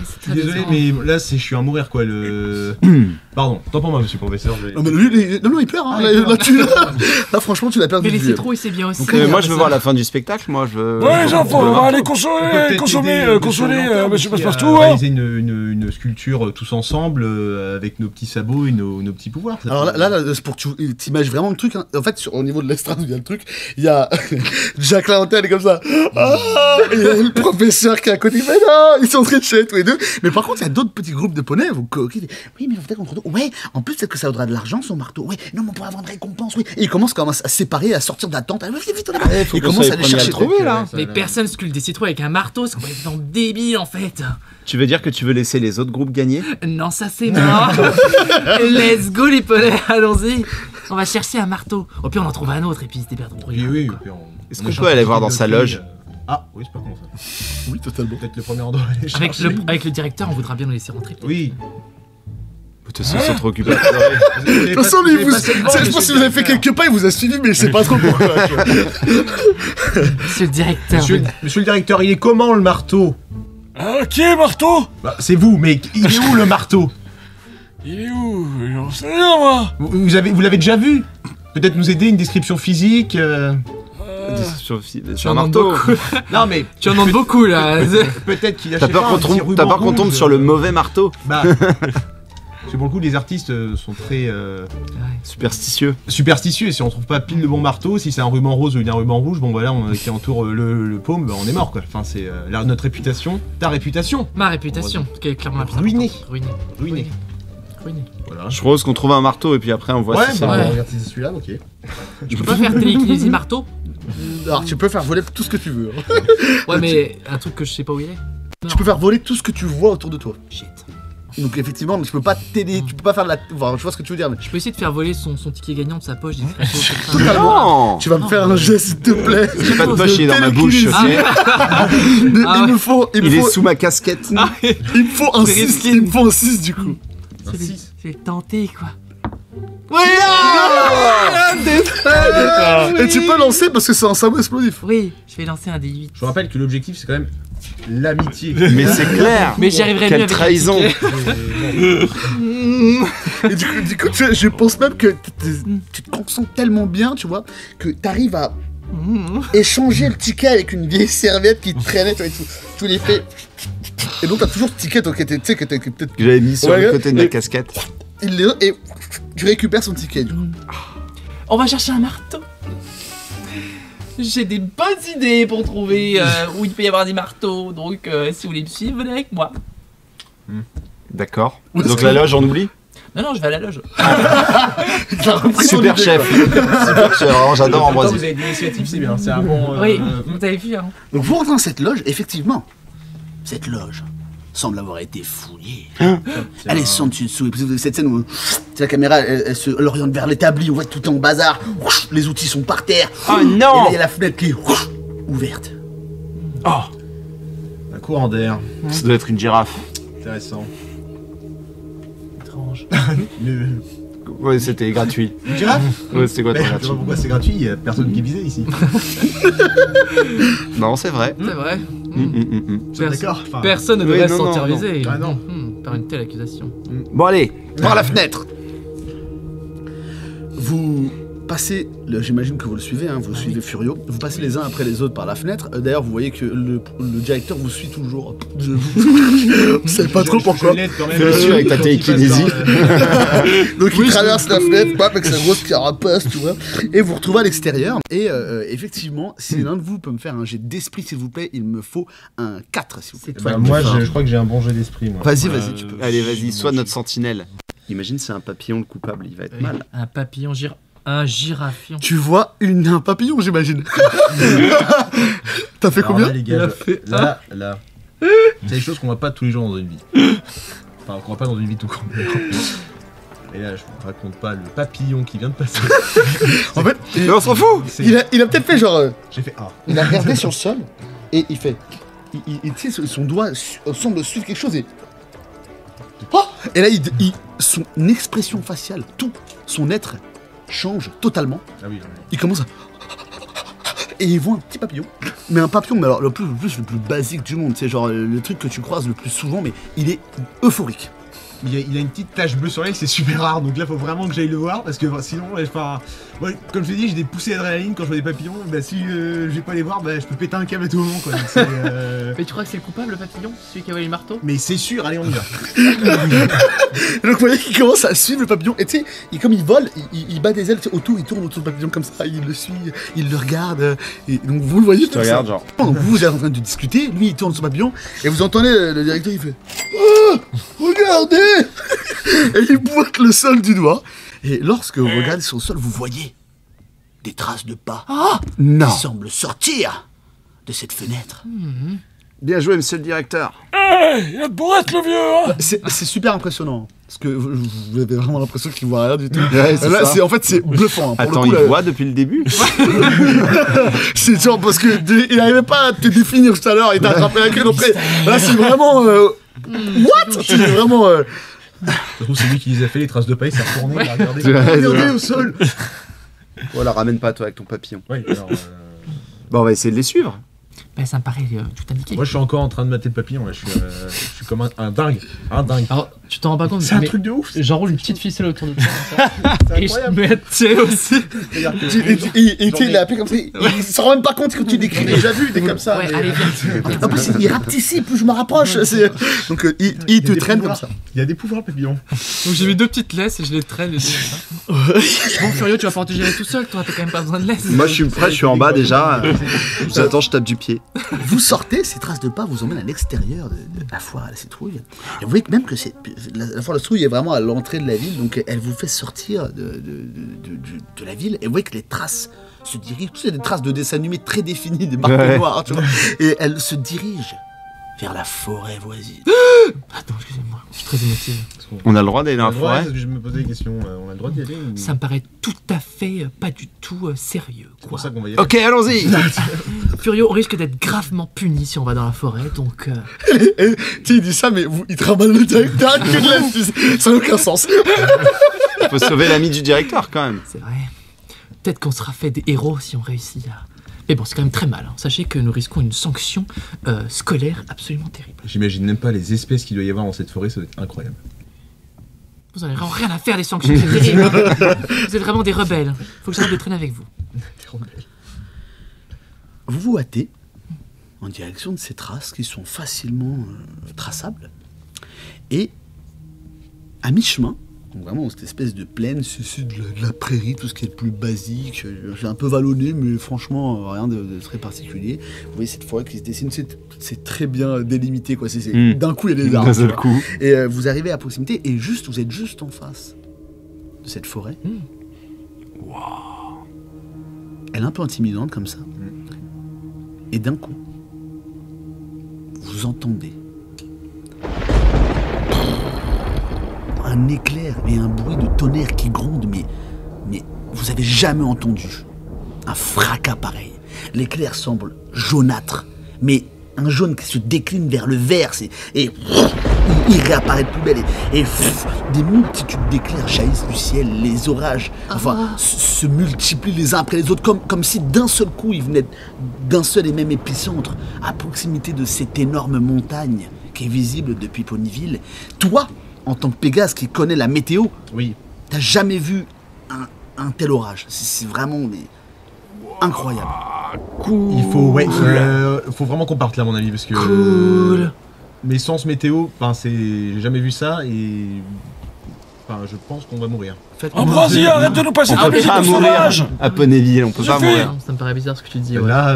c'est Je suis désolé, mais là je suis à mourir quoi, Pardon, tant pour moi monsieur le professeur. Non mais lui, non, il pleure, hein. Là, franchement, tu l'as perdu. Mais les de vue. citrouilles, c'est bien aussi. Donc, Moi, je veux voir la fin du spectacle. Moi, je veux. Ouais, les enfants, on va aller Peut-être consoler, monsieur Passepartout, à hein. réaliser une sculpture tous ensemble avec nos petits sabots et nos petits pouvoirs. Ça Alors peut- là, c'est pour que tu t'imagines vraiment le truc. Hein. En fait, au niveau de l'estrade où il y a le truc, il y a Jacques Larantaine est comme ça. Ah, et il y a le professeur qui est à côté. Mais non, ils sont en train de chialer tous les deux. Mais par contre, il y a d'autres petits groupes de poneys. Oui, mais peut-être contre deux. Ouais, en plus, peut-être que ça vaudra de l'argent, son marteau. Ouais, non, mais on pourra avoir une récompense. Oui. Et ils commencent quand même à se séparer, à sortir de la tente. Allez, vite, on est là. faut Ils qu'on commencent soit à les aller premiers à chercher. le trouver, là. Mais personne sculpte des citrouilles avec un marteau, c'est complètement débile en fait. Tu veux dire que tu veux laisser les autres groupes gagner? Non, ça c'est mort. Let's go les poneys, allons-y. On va chercher un marteau. Au pire, on en trouve un autre et puis ils se déberdent entre eux. Oui, quoi. Est-ce qu'on peut aller voir dans sa loge? Ah, oui, c'est pas con ça. Oui, totalement. Peut-être le premier endroit à aller Avec chercher. avec le directeur, on voudra bien nous laisser rentrer. Oui. De toute façon, ils sont trop occupés. De toute façon, lui, je pense que vous avez fait quelques pas, il vous a suivi, mais je sais pas trop pourquoi. Monsieur le directeur. Monsieur le directeur, il est comment le marteau? Ah, qui est marteau? Bah, c'est vous, mais il est où le marteau? Il est où? J'en sais rien, moi. Vous l'avez déjà vu? Peut-être nous aider, une description physique Sur Tu un en marteau. demandes beaucoup. Non mais... Tu en demandes beaucoup là. Peut-être qu'il a... T'as peur qu'on tombe sur le mauvais marteau? Bah... Parce que pour le coup, les artistes sont très Superstitieux. superstitieux. Et si on trouve pas pile de bon marteau, si c'est un ruban rose ou un ruban rouge, bon voilà, qui entoure le paume, bah, on est mort quoi. Enfin, c'est notre réputation, ta réputation, Ma réputation, qui est clairement la plus Ruinée. importante. Ruinée. ruinée. Ruinée. Voilà. Je propose qu'on trouve un marteau et puis après on voit Ouais, si ça bah, va. Ouais. regarde si c'est celui-là, ok. Tu peux pas faire télékinésie marteau? Alors, tu peux faire voler tout ce que tu veux. Hein. Ouais, mais un truc que je sais pas où il est. Tu peux faire voler tout ce que tu vois autour de toi. Shit. Donc, effectivement, tu peux pas t'aider, tu peux pas faire de la. Enfin, je vois ce que tu veux dire, mais. Je peux essayer de faire voler son ticket gagnant de sa poche. Non! Tu vas me faire un geste, s'il te plaît. J'ai pas de poche, il est dans ma bouche, Télékinésie. ok? Il me faut. Il est sous ma casquette. Il me faut un 6. Il me faut un 6 du coup. C'est tenté quoi. Et tu peux lancer parce que c'est un sabot explosif. Oui, je vais lancer un des 8. Je vous rappelle que l'objectif c'est quand même l'amitié. Mais c'est clair! Mais j'y arriverai mieux Quelle avec un trahison! ticket. Et du coup je pense même que tu te concentres tellement bien, tu vois, que t'arrives à échanger le ticket avec une vieille serviette qui traînait, tu vois, et tout les fait. Et donc t'as toujours ce ticket, donc, tu sais, que peut-être... Que j'avais mis sur Ouais, le côté de la et- casquette. Et tu récupères son ticket, du coup. On va chercher un marteau. J'ai des bonnes idées pour trouver où il peut y avoir des marteaux. Donc, si vous voulez me suivre, venez avec moi. D'accord. Donc la loge, on oublie. Non, je vais à la loge. T'as repris ton Super idée, chef. Super chef, vraiment, j'adore Ambroisie. avez de l'initiative, c'est bien. C'est un bon. Oui, vous avez vu, hein. Donc vous rentrez dans cette loge, effectivement, cette loge semble avoir été fouillée. Elle est sans dessus dessous. Et puis, cette scène où la caméra elle se l'oriente vers l'établi, on voit que tout est en bazar, les outils sont par terre. Oh Et là non. il y a la fenêtre qui est ouverte. Un courant d'air. Ça doit être une girafe. Intéressant. Étrange. Ouais, c'était gratuit. Une girafe? Ouais, c'était quoi Je ton sais gratuit? pas pourquoi c'est gratuit, il y a personne qui visait ici. Non, c'est vrai. C'est vrai. D'accord. Enfin, Personne ne Oui, devrait se non, non, sentir non. visé. Ah non. Par une telle accusation. Bon allez, par la fenêtre. Vous passez, j'imagine que vous le suivez, hein, vous suivez Furio, vous passez les uns après les autres par la fenêtre. D'ailleurs, vous voyez que le directeur vous suit toujours. Vous savez pas trop pourquoi. Fais-le suivre avec ta télékinésie. Donc il traverse la fenêtre, paf, avec sa grosse carapace, tu vois. Et vous retrouvez à l'extérieur. Et effectivement, si l'un de vous peut me faire un jet d'esprit, s'il vous plaît, il me faut un 4, s'il vous plaît. Bah, moi, je crois que j'ai un bon jeu d'esprit, moi. Vas-y, tu peux. Allez, vas-y, sois notre sentinelle. Imagine, c'est un papillon le coupable, il va être mal. Un papillon un girafion. Tu vois un papillon, j'imagine. T'as fait Alors combien là, les gars, Il a fait là. C'est des choses qu'on voit pas tous les jours dans une vie. Enfin, qu'on voit pas dans une vie tout court. Et là, je vous raconte pas le papillon qui vient de passer. En fait, Mais on s'en fout. il a peut-être fait genre. J'ai fait ah. Il a regardé sur le sol et il fait. Tu sais, son doigt semble suivre quelque chose et. Oh et là, son expression faciale, tout son être change totalement. Ah oui. Il commence à. Et il voit un petit papillon. Mais un papillon, mais alors le plus basique du monde. C'est genre le truc que tu croises le plus souvent, mais il est euphorique. Il a une petite tache bleue sur l'œil, c'est super rare, donc là faut vraiment que j'aille le voir parce que sinon, enfin, moi, comme je l'ai dit, j'ai des poussées d'adrénaline quand je vois des papillons. Bah si je vais pas les voir, bah je peux péter un câble à tout moment quoi. Donc, Mais tu crois que c'est le coupable, le papillon? Celui qui a volé le marteau? Mais c'est sûr, allez on y va. Donc vous voyez qu'il commence à suivre le papillon. Et tu sais, comme il vole, il bat des ailes autour, il tourne autour du papillon comme ça, il le suit, il le regarde. Et donc vous le voyez Tu regardes, genre. Donc vous êtes en train de discuter, lui il tourne son papillon, et vous entendez le directeur, il fait oh, regardez. Et il boite le sol du doigt. Et lorsque vous regardez sur le sol, vous voyez des traces de pas Non. qui semblent sortir de cette fenêtre. Bien joué, monsieur le directeur. Hey, il a de bourrette le vieux, hein. C'est super impressionnant. Parce que vous avez vraiment l'impression qu'il voit rien du tout. Ouais, c'est Là, ça. en fait, c'est bluffant. hein. Pour Attends, le coup, il là, voit depuis le début. c'est genre parce que il n'arrivait pas à te définir tout à l'heure, il t'a attrapé la queue. Donc là, c'est vraiment. What? C'est vraiment. Surtout c'est lui qui les a fait, les traces de paille, ça a retourné, il a regardé. Ouais, Regardez ouais. au sol. Voilà, ramène pas toi avec ton papillon. Ouais, alors, Bon, on va essayer de les suivre. Ben, ça me paraît tout indiqué. moi je suis encore en train de mater le papillon, là. Je suis comme un dingue. Un dingue. Alors, tu t'en rends pas compte, C'est un mais truc de ouf. j'enroule une petite ficelle autour de toi. C'est Et je incroyable. mets à tirer aussi. C'est-à-dire que- Et tu sais, il l'a appelé comme ça. Il s'en rend même pas compte que tu décris. J'ai déjà vu des comme ça. Ouais, mais- allez, viens. En plus, il rapte ici, plus je me rapproche. Donc, il y a te des traîne comme pouvoirs. ça. Il y a des pouvoirs, le papillon. Donc j'ai mis 2 petites laisses et je les traîne. Et bon, Furio, tu vas pouvoir te gérer tout seul, toi, t'as quand même pas besoin de laisse. Moi, je suis prêt, je suis en bas déjà. J'attends, je tape du pied. Vous sortez, ces traces de pas vous emmènent à l'extérieur de la foire à la citrouille. Et vous voyez que même que la foire à la citrouille est vraiment à l'entrée de la ville, donc elle vous fait sortir de la ville. Et vous voyez que les traces se dirigent, tu sais, des traces de dessins animés très définis, des marques Ouais. noires, tu vois. Et elles se dirigent vers la forêt voisine. Attends, excusez-moi, je suis très émotive. On a le droit d'aller dans la forêt. Parce que je me posais des questions. On a le droit d'y aller ou... Ça me paraît tout à fait pas du tout sérieux, C'est quoi. pour ça qu'on va y aller. Ok, allons-y. Furio, on risque d'être gravement puni si on va dans la forêt, donc... Et tu sais, il dit ça, mais il travaille le directeur que de la ça n'a aucun sens. Il faut sauver l'ami du directeur quand même. C'est vrai. Peut-être qu'on sera fait des héros si on réussit à... Mais bon, c'est quand même très mal. Hein. Sachez que nous risquons une sanction scolaire absolument terrible. J'imagine même pas les espèces qu'il doit y avoir dans cette forêt, ça doit être incroyable. Vous en avez vraiment rien à faire des sanctions, c'est terrible. Hein. Vous êtes vraiment des rebelles. Faut que j'arrête de traîner avec vous. Vous vous hâtez en direction de ces traces qui sont facilement traçables. Et à mi-chemin, donc vraiment cette espèce de plaine, c'est de la prairie, tout ce qui est le plus basique. J'ai un peu vallonné, mais franchement, rien de très particulier. Vous voyez cette forêt qui se dessine, c'est très bien délimité, quoi. D'un coup, il y a des arbres. D'un seul coup. Et vous arrivez à proximité, et vous êtes juste en face de cette forêt. Wow. Elle est un peu intimidante comme ça. Et d'un coup, vous entendez un éclair et un bruit de tonnerre qui gronde, mais vous avez jamais entendu un fracas pareil. L'éclair semble jaunâtre, mais un jaune qui se décline vers le vert, et il réapparaît de plus belle, et des multitudes d'éclairs jaillissent du ciel, les orages se multiplient les uns après les autres, comme si d'un seul coup ils venaient d'un seul et même épicentre, à proximité de cette énorme montagne qui est visible depuis Ponyville. Toi, en tant que Pégase qui connaît la météo, t'as jamais vu un tel orage. C'est vraiment incroyable. Cool. Il faut vraiment qu'on parte là, à mon avis, parce que mes sens météo, j'ai jamais vu ça et je pense qu'on va mourir. Ambroisie, arrête de nous passer on peut pas mourir à Ponyville, on peut pas mourir. Ça me paraît bizarre ce que tu dis. Là,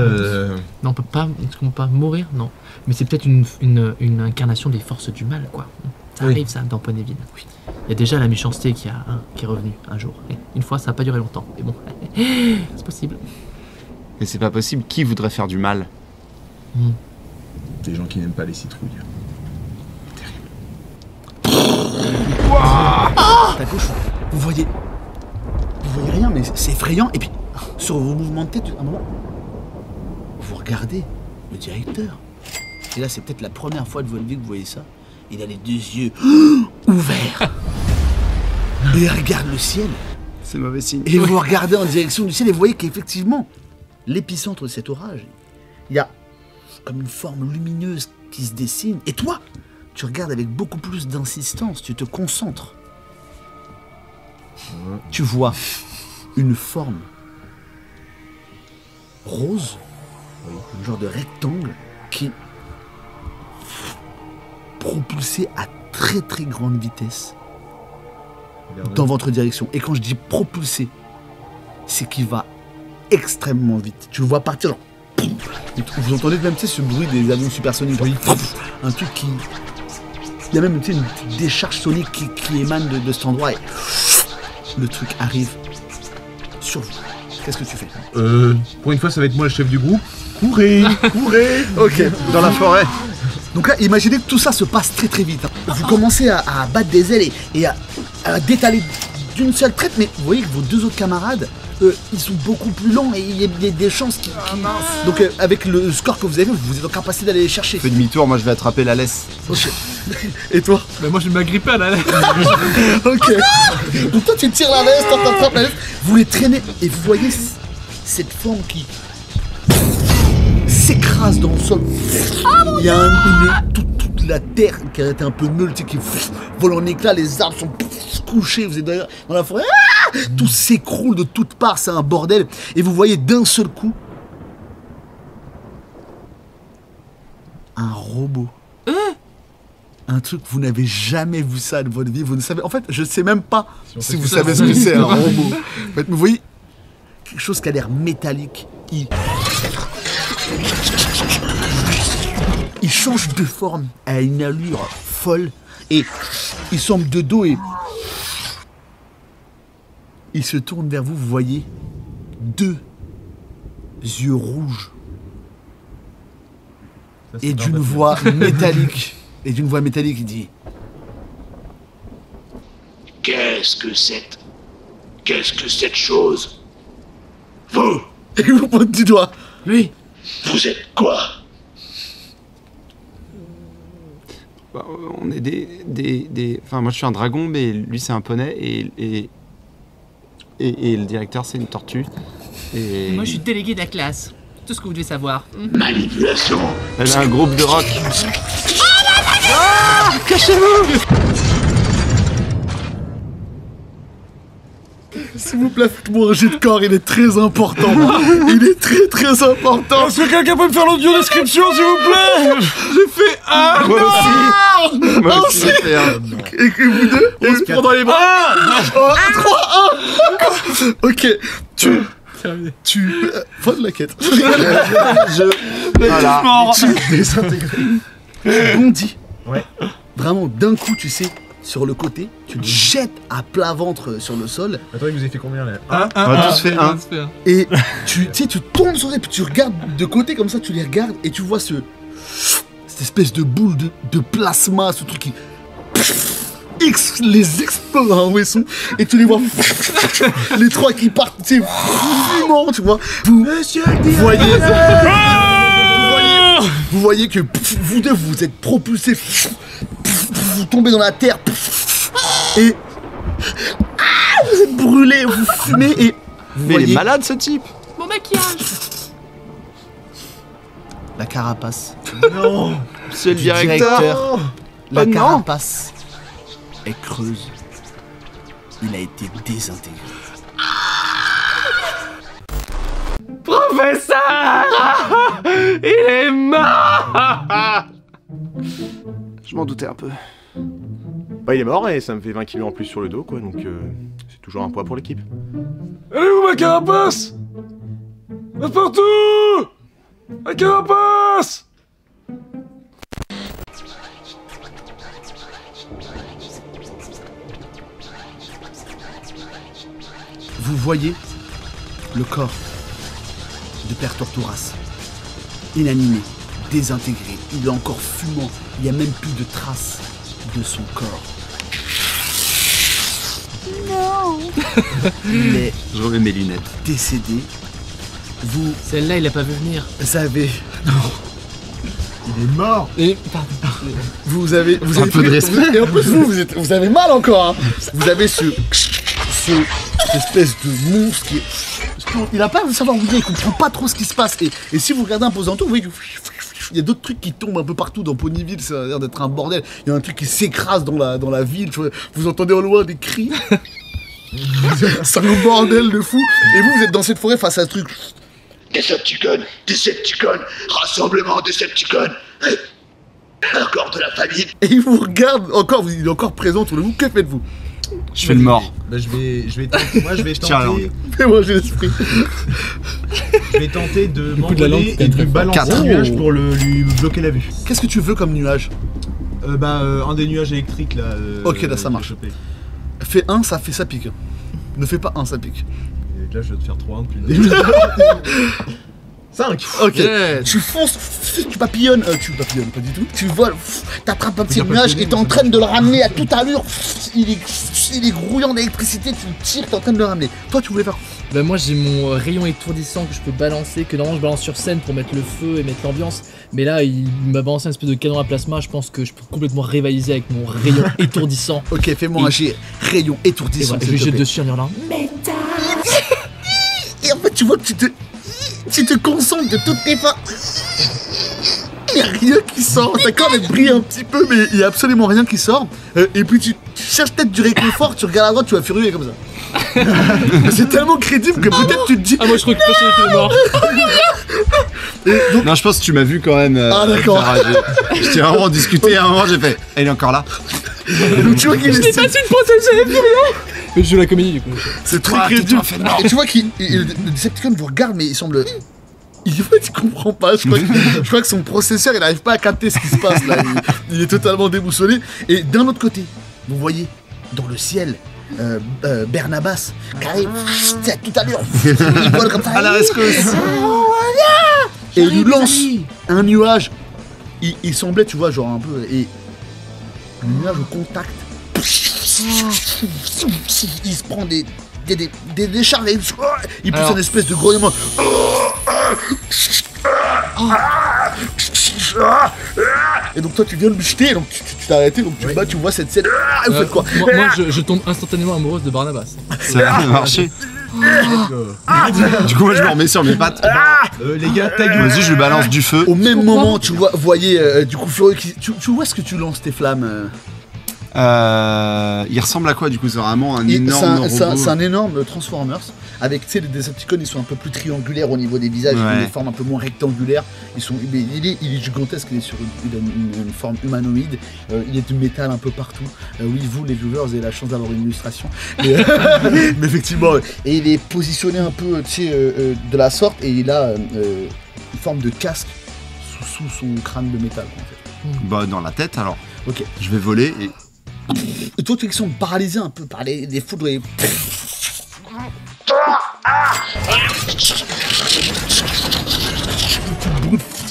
non, on peut pas mourir, non. Mais c'est peut-être une incarnation des forces du mal, quoi. Ça arrive, ça, dans Ponyville. Oui. Il y a déjà la méchanceté qui est revenue un jour. Et une fois, ça n'a pas duré longtemps. Mais bon, c'est possible. Mais c'est pas possible. Qui voudrait faire du mal? Des gens qui n'aiment pas les citrouilles. À gauche, vous voyez rien, mais c'est effrayant. Et puis, sur vos mouvements de tête, à un moment, vous regardez le directeur. Et là, c'est peut-être la première fois de votre vie que vous voyez ça. Il a les deux yeux ouverts. Et il regarde le ciel. C'est mauvais signe. Et vous regardez en direction du ciel et vous voyez qu'effectivement, l'épicentre de cet orage, il y a comme une forme lumineuse qui se dessine. Et toi, tu regardes avec beaucoup plus d'insistance, tu te concentres. Tu vois une forme rose, un genre de rectangle qui propulsé à très très grande vitesse dans votre direction. Et quand je dis propulsé, c'est qu'il va extrêmement vite. Tu le vois partir, genre, vous entendez même ce bruit des avions supersoniques, un truc qui... Il y a même une petite décharge sonique qui émane de cet endroit et le truc arrive sur vous. Qu'est-ce que tu fais? Pour une fois, ça va être moi le chef du groupe. Courez. Ok, Dans la forêt. donc là, imaginez que tout ça se passe très très vite. Vous commencez à battre des ailes et à détaler d'une seule traite, mais vous voyez que vos deux autres camarades, ils sont beaucoup plus lents et il y a des chances qui... Donc avec le score que vous avez, vous êtes en capacité d'aller les chercher. Fais demi-tour, moi je vais attraper la laisse. Ok. Et toi? Moi, je vais m'agripper à la laisse. Ok. Donc toi, tu tires la laisse, toi t'attrapes la laisse, vous les traînez et vous voyez cette forme qui s'écrase dans le sol. Il y a toute la terre qui a été un peu meule, qui vole en éclats, les arbres sont couchés, vous êtes dans la forêt, tout s'écroule de toutes parts, c'est un bordel. Et vous voyez d'un seul coup un robot. Un truc, vous n'avez jamais vu ça de votre vie, vous ne savez... En fait, je ne sais même pas si vous savez ce que c'est un robot. En fait, vous voyez quelque chose qui a l'air métallique. Il change de forme à une allure folle et il semble de dos et il se tourne vers vous, vous voyez deux yeux rouges et d'une voix métallique. Et d'une voix métallique, il dit: Qu'est-ce que cette chose? Vous? Et il vous pointe du doigt. Lui. Vous êtes quoi? Bah, on est des... Enfin, moi je suis un dragon, mais lui c'est un poney et le directeur c'est une tortue. Et... Moi, je suis délégué de la classe. Tout ce que vous devez savoir. Manipulation. Elle a un groupe de rock. S'il vous plaît, faites-moi un jet de corps, il est très important. Il est très très important. Est-ce que quelqu'un peut me faire l'audio description, s'il vous plaît? J'ai fait un. Moi aussi. Moi aussi, j'ai fait un. Et que vous deux, on se prend dans les bras. 3, 1. Ok, tu fin de la quête. Voilà. Tu désintégré. Tu bondis. Ouais. Vraiment, d'un coup, tu sais, sur le côté, tu te jettes à plat ventre sur le sol. Attends, vous avez fait combien là? On a tous fait un. Et tu sais, tu tombes sur les, puis tu regardes de côté comme ça, tu les regardes et tu vois cette espèce de boule de plasma, ce truc qui les explose dans un ruisseau et tu les vois les trois qui partent, tu sais, fumant, tu vois. Vous voyez que vous deux vous êtes propulsés, vous tombez dans la terre et vous êtes brûlés, vous fumez et vous Mais voyez il est malade ce type. Mon maquillage. la carapace. Non. C'est le Du directeur. La Oh non. carapace est creuse. Il a été désintégré. Professeur, il est mort. Je m'en doutais un peu. Bah il est mort et ça me fait 20 kilos en plus sur le dos quoi, donc c'est toujours un poids pour l'équipe. Elle est où ma carapace? N'importe où! Ma carapace! Vous voyez le corps de Père Tortouras, inanimé, désintégré, il est encore fumant, il n'y a même plus de traces de son corps. Non. Il est Je remets mes lunettes. décédé. Vous Celle-là, il a pas vu venir. avez... Il est mort. Et Vous avez Un peu de respect. Et en plus vous avez mal encore. Hein. Vous avez cette espèce de monstre qui est... Il a pas de savoir où il est, il comprend pas trop ce qui se passe. Et si vous regardez un peu aux alentours, vous voyez qu'il y a d'autres trucs qui tombent un peu partout dans Ponyville, ça a l'air d'être un bordel. Il y a un truc qui s'écrase dans la ville, tu vois. Vous entendez au loin des cris. C'est un bordel de fou. Et vous êtes dans cette forêt face à ce truc. Decepticons, Decepticons, rassemblement Decepticons. Encore de la famille. Et il vous regarde encore, il est encore présent autour de vous. Que faites-vous? Je fais le mort. Bah je vais tenter, moi je vais tiens la tenter, Fais-moi j'ai l'esprit. je vais tenter de coup de la langue, m'envoler c'est et de très lui fort. balancer un 4. nuage pour lui bloquer la vue. Qu'est-ce que tu veux comme nuage? Un des nuages électriques là. Ok, là, ça que marche. j'ai chopé. Fais un, ça pique. Ne fais pas un, ça pique. Et là je vais te faire 3-1 depuis le début. 5. Ok, Yes. tu fonces, tu papillonnes, tu papillonnes pas du tout, tu voles, t'attrapes un petit nuage et t'es en train de le ramener à toute allure, il est grouillant d'électricité, tu le tires, t'es en train de le ramener. Toi tu voulais faire quoi? Bah moi j'ai mon rayon étourdissant que je peux balancer, que normalement je balance sur scène pour mettre le feu et mettre l'ambiance. Mais là il m'a balancé un espèce de canon à plasma, je pense que je peux complètement rivaliser avec mon rayon étourdissant. Ok, fais-moi un jet rayon Et étourdissant. voilà, je s'il te jette plaît. dessus en hurlant. Et en fait tu vois que tu te concentres de toutes tes forces. Il n'y a rien qui sort, ta corde elle brille un petit peu mais il n'y a absolument rien qui sort. Et puis tu cherches peut-être du réconfort, tu regardes à droite, tu vas furieux comme ça. C'est tellement crédible que peut-être tu te dis... Ah moi je crois que personne était mort. Et donc, Non, je pense que tu m'as vu quand même. Ah, d'accord. faire rager. J'étais vraiment discuté à un moment, j'ai fait. Elle est encore là. donc tu vois qu'il est... une protéger, plus rien. Mais je joue la comédie du coup. C'est très crédible. Et tu vois qu'il le Decepticon vous regarde mais il semble... Il comprend pas, je crois que son processeur il n'arrive pas à capter ce qui se passe là, il est totalement déboussolé. Et d'un autre côté, vous voyez dans le ciel Barnabas qui arrive à toute allure, il vole comme ça. À la rescousse. Et il nous lance un nuage. Il semblait, tu vois, genre un peu. Et le nuage au contact. Il se prend des décharges et il pousse Alors. une espèce de grognement. Et donc toi tu viens de me jeter, donc tu t'es arrêté, donc tu te bats, tu vois cette scène. Et vous faites quoi? Moi je tombe instantanément amoureuse de Barnabas. Ça a marché. Du coup, moi je me remets sur mes pattes. Les gars, ta gueule. Vas-y, je lui balance du feu. Au même moment, tu vois, voyez, du coup, Furieux, tu vois ce que tu lances tes flammes Il ressemble à quoi du coup? C'est vraiment un énorme robot. C'est un énorme Transformers. Avec, tu sais, les Decepticons, ils sont un peu plus triangulaires au niveau des visages, ils ont des formes un peu moins rectangulaires. Il est gigantesque, il est sur une forme humanoïde. Il est de métal un peu partout. Oui, vous, les viewers, vous avez la chance d'avoir une illustration. Mais effectivement, et il est positionné un peu, tu sais, de la sorte, et il a une forme de casque sous son crâne de métal, en fait. Bah, dans la tête alors. Ok. Je vais voler Et toi, qui sont paralysés un peu par les foudres et...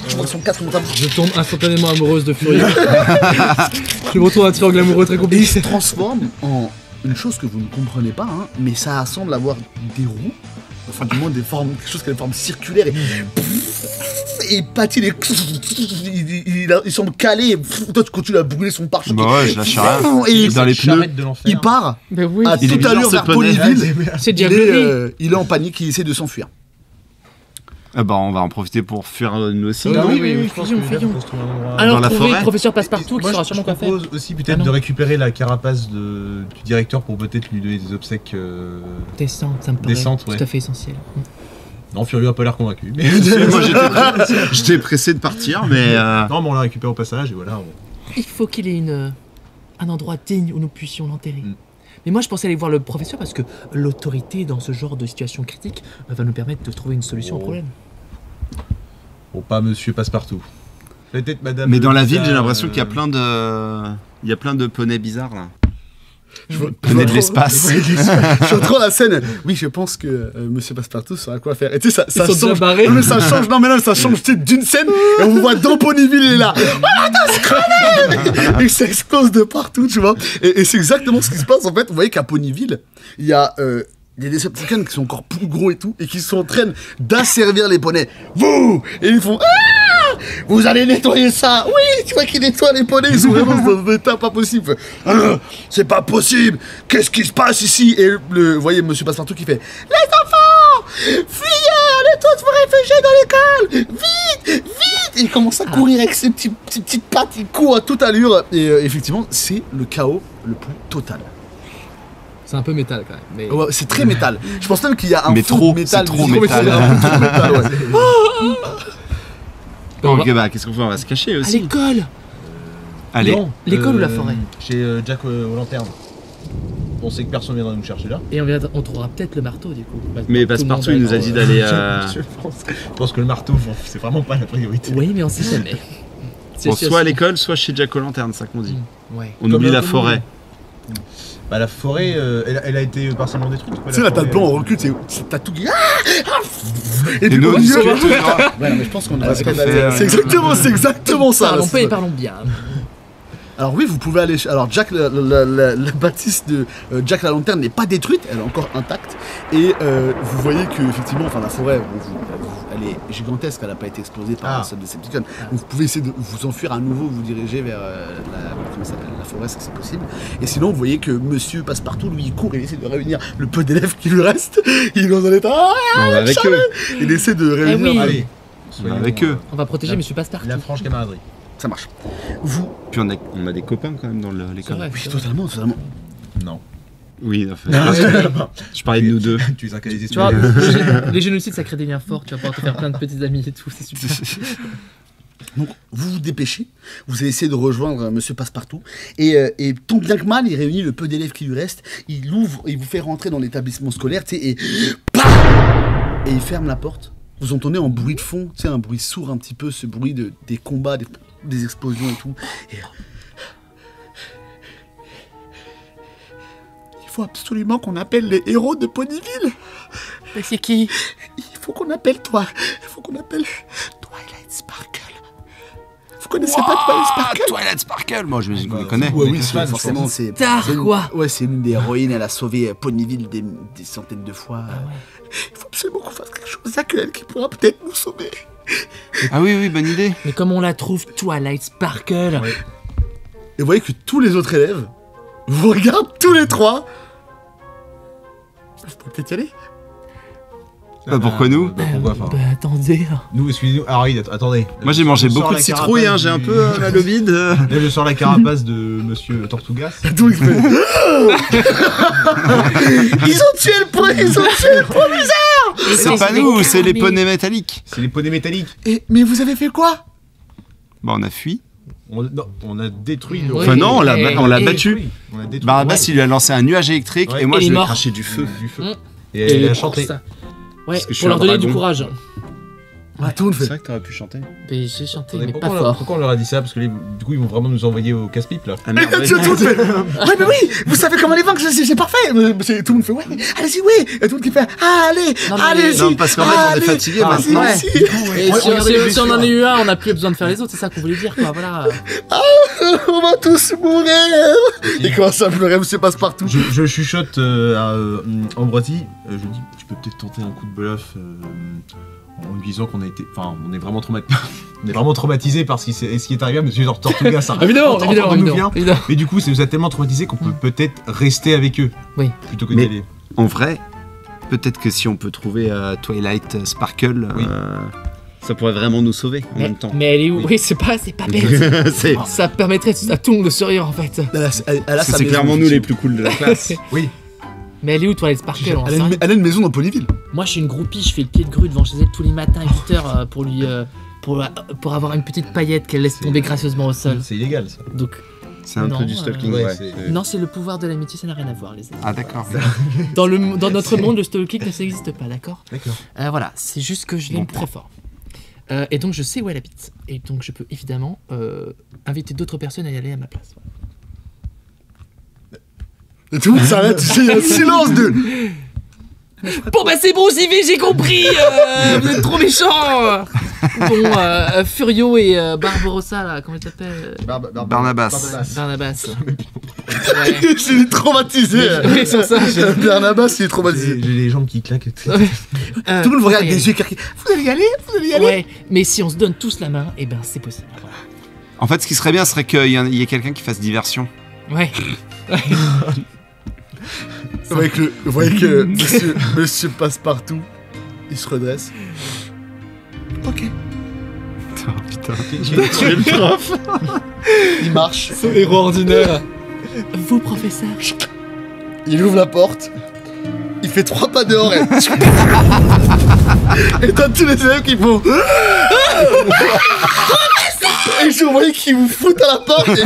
Tu vois son casque monter. Je tombe instantanément amoureuse de Furio. Je me retrouve un triangle amoureux très Et il compliqué. se transforme en une chose que vous ne comprenez pas, hein, mais ça semble avoir des roues, enfin du moins des formes, quelque chose qui a des formes circulaires et il patine et il semble calé. Toi tu continues à brûler son pare-choc. Bah ouais, je lâche rien. Et Dans les pneus. Charrette de l'enfer. il part Mais oui, à Il est toute bizarre, allure ce vers poney. Ponyville. c'est Il diablerie. est en panique, il essaie de s'enfuir. Ah bah on va en profiter pour fuir nous aussi. Oui, non oui, oui, je pense fayons, que déjà, fayons. faut se trouver un endroit- Alors, Dans la trouver forêt le professeur Passepartout qui Moi, saura je sûrement quoi faire. propose aussi Ah peut-être non. de récupérer la carapace du directeur pour peut-être lui donner des obsèques. Descente, ça me paraît Descente, ouais. tout à fait essentiel. Non, Furio a pas l'air convaincu. Mais... Moi j'étais pressé de partir mais Non, mais on l'a récupéré au passage et voilà. Il faut qu'il ait un endroit digne où nous puissions l'enterrer. Mm. Mais moi, je pensais aller voir le professeur parce que l'autorité dans ce genre de situation critique va nous permettre de trouver une solution au problème. Bon, pas Monsieur Passepartout. Peut-être Madame. mais dans la ville j'ai Lisa, l'impression qu'il y a plein de poneys bizarres là. Je vois de l'espace. Je suis trop la scène. Oui, je pense que Monsieur Passepartout saura quoi faire. Et tu sais, ça sont déjà change. barrés. Non, mais ça change. Non, mais là, ça change tu sais, d'une scène. Et on vous voit dans Ponyville, il est là. Voilà, t'as ce connard. Et ça explose de partout, tu vois. Et c'est exactement ce qui se passe en fait. Vous voyez qu'à Ponyville, il y a des Decepticons qui sont encore plus gros et tout, et qui sont en train d'asservir les poneys. Vous. Et ils font. Vous allez nettoyer ça. Oui, tu vois qu'ils nettoient les poneys, ils sont vraiment dans un état pas possible. C'est pas possible. Qu'est-ce qui se passe ici? Et vous voyez Monsieur Passepartout qui fait: les enfants, fuyez, allez tous vous réfugier dans l'école. Vite, vite. Et il commence à courir avec ses petites pattes, il court à toute allure. Et effectivement, c'est le chaos le plus total. C'est un peu métal quand même. Mais... Ouais, c'est très métal. Je pense même qu'il y a un Mais fond trop, de métal. c'est trop mais métal. un peu trop métal, ouais. Ok bah qu'est-ce qu'on fait? On va se cacher À aussi. l'école. Allez. Non, L'école ou la forêt? Chez Jack aux lanternes. On sait que personne viendra nous chercher là. Et on trouvera peut-être le marteau du coup. Mais Tout le monde Passepartout il nous a dit d'aller Je pense que le marteau, c'est vraiment pas la priorité. Oui, mais on sait jamais. bon, soit à l'école, soit chez Jack O'Lantern, c'est ça qu'on dit. Ouais. On oublie la forêt. Bah la forêt, elle a été partiellement détruite. Tu sais, là, t'as le plan en recul, t'as tout qui. Et nous, on coup, discute, ouais, non, mais je pense qu'on devrait ce pas qu'on aller- fait, C'est exactement ça. Parlons là, peu c'est- et parlons bien. Alors oui, vous pouvez aller. Alors Jack, la bâtisse de Jack la lanterne n'est pas détruite, elle est encore intacte. Et vous voyez que effectivement, enfin la forêt, elle est gigantesque, elle n'a pas été explosée par celle de Decepticon. Donc vous pouvez essayer de vous enfuir à nouveau, vous diriger vers la forêt, ça c'est possible. Et sinon, vous voyez que Monsieur Passepartout, lui, il court, il essaie de réunir le peu d'élèves qui lui restent. Il est dans un état. On va avec eux. Il essaie de réunir. oui. Allez, On va avec eux. On va protéger Monsieur Passepartout. la franche camaraderie. Ça marche. Vous. Puis on a des copains quand même dans C'est l'école. vrai. Oui, totalement. Non. Oui, enfin, je parlais de nous deux. Tu es un qualité Tu vois, les génocides ça crée des liens forts, tu vas pouvoir te faire plein de petits amis et tout, c'est super. Donc, vous vous dépêchez, vous allez essayer de rejoindre Monsieur Passepartout, et tant bien que mal, il réunit le peu d'élèves qui lui restent, il ouvre, il vous fait rentrer dans l'établissement scolaire, tu sais, et PAM et il ferme la porte. Vous entendez en bruit de fond, tu sais, un bruit sourd un petit peu, ce bruit des combats, des explosions et tout. Et, il faut absolument qu'on appelle les héros de Ponyville. Mais c'est qui? Il faut qu'on appelle il faut qu'on appelle Twilight Sparkle. Vous connaissez pas Twilight Sparkle? Twilight Sparkle, moi je me connais. Ouais, oui, fan, forcément, c'est. Tard, c'est une- quoi. Ouais, c'est l'une des héroïnes, elle a sauvé Ponyville des centaines de fois. Il faut absolument qu'on fasse quelque chose. Il y a que elle qui pourra peut-être nous sauver. Ah oui, bonne idée. Mais comment on la trouve, Twilight Sparkle? Et vous voyez que tous les autres élèves vous regardent tous les trois. Vous pouvez peut-être y aller. Pourquoi nous Pourquoi enfin, attendez. nous, excusez-nous. Alors, oui, attendez. Moi j'ai mangé Je sors beaucoup de la citrouilles, hein, carapace j'ai un du- peu mal au vide. Là, je sors la carapace de Monsieur Tortugas. Tout il fait. Ils ont tué le point, ils ont tué le proviseur. C'est pas nous, c'est les poneys métalliques. C'est les poneys métalliques. Mais vous avez fait quoi? Bah on a fui. On a détruit le. Oui. Enfin non, on l'a battu. Oui, on a détruit. Barnabas il lui a lancé un nuage électrique Ouais. et moi Et je il est lui ai mort. craché du feu. Du feu. Mm. Et elle a chanté. Ça. Ouais, Parce que je suis pour leur un donner du dragon. courage. Tout le C'est fait. vrai que t'aurais pu chanter. Mais j'ai chanté, Attendez, mais pourquoi, pas on leur, fort. pourquoi on leur a dit ça? Parce que du coup, ils vont vraiment nous envoyer au casse-pipe là. Ah merde, Tout le fait. Ouais, mais oui, vous savez comment les vaincre, c'est parfait. Tout le monde fait, ouais, allez-y, oui. Et tout le monde qui fait, ah, allez, Non, mais- allez-y. Non, parce qu'en fait, on est fatigué Vas-y, maintenant. vas-y. Et si, regardez les si on en a blessures. eu un, on n'a plus besoin de faire les autres, c'est ça qu'on voulait dire, quoi. Voilà. On va tous mourir. Il commence à pleurer, monsieur Passepartout. Je chuchote à Ambroisie. Je lui dis, tu peux peut-être tenter un coup de bluff en lui disant qu'on a été. Enfin, on est vraiment traumatisé. On est vraiment traumatisé par ce qui est arrivé à Monsieur Tortugas. Ça. Évidemment, Entendre évidemment, nous évidemment, vient. évidemment. Mais du coup, ça nous a tellement traumatisé qu'on peut peut-être rester avec eux. Oui. Plutôt que Mais- d'aller. En vrai, peut-être que si on peut trouver Twilight Sparkle, Oui. ça pourrait vraiment nous sauver en même temps. Mais elle est où? Oui. Oui, c'est pas bête. C'est Ça permettrait à tout le monde de survivre en fait. parce que c'est clairement nous les plus cool de la classe. Oui. Mais elle est où, Twilight Sparkle? On sait rien. Elle a une maison dans Ponyville. Moi, je suis une groupie, je fais le pied de grue devant chez elle tous les matins à 8h pour lui. Pour avoir une petite paillette qu'elle laisse tomber gracieusement au sol. C'est illégal ça. Donc, C'est un Non, peu du stalking, ouais, ouais. c'est- non, c'est le pouvoir de l'amitié, ça n'a rien à voir, les amis. Ah d'accord. Dans notre monde, le stalking ne s'existe pas, d'accord? D'accord. Voilà, c'est juste que je l'aime très fort. Et donc, je sais où elle habite. Et donc, je peux évidemment inviter d'autres personnes à y aller à ma place. Et tout le monde s'arrête, tu sais, il y a un silence de. Bon bah c'est bon, j'y vais, j'ai compris. Vous êtes trop méchants. Bon, Furio et Barbarossa là, comment il s'appelle? Barnabas. Barnabas. Ouais. Je l'ai traumatisé. Oui, sur ça. Barnabas, il est traumatisé. J'ai les jambes qui claquent. Tout le monde vous regarde avec des yeux écarquillés. Vous allez y aller? Vous allez y aller? Ouais, mais si on se donne tous la main, et ben c'est possible. Voilà. En fait, ce qui serait bien serait qu'il y ait quelqu'un qui fasse diversion. Ouais. Vous voyez que monsieur Passepartout, il se redresse. Ok. Oh putain. Tu es le prof. Il marche. Ce héros ordinaire. Vous, professeur. Il ouvre la porte. Il fait 3 pas dehors et t'as tous les élèves qui font. Et je voyais qu'ils vous foutent à la porte et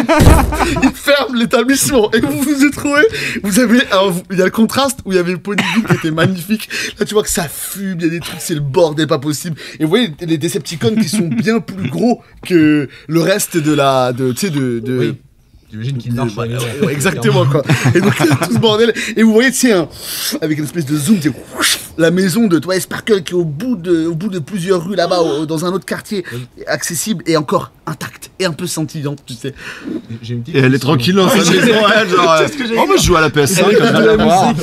ils ferment l'établissement. Et vous vous retrouvez, vous avez. Alors, il y a le contraste où il y avait le Ponyville qui était magnifique. Là, tu vois que ça fume, il y a des trucs, c'est le bordel pas possible. Et vous voyez les Decepticons qui sont bien plus gros que le reste de la. Tu sais, de. Oui. J'imagine qu'il marche. Ouais, exactement quoi. Et donc il y a tout ce bordel. Et vous voyez, tu sais, avec une espèce de zoom, tu sais, la maison de Twilight Sparkle qui est au bout de plusieurs rues là-bas, dans un autre quartier, accessible et encore intacte et un peu scintillante, tu sais. J'ai une petite Et elle est tranquille dans sa maison, elle, genre. Oh, moi je joue à la PS5 quand je vais la voir.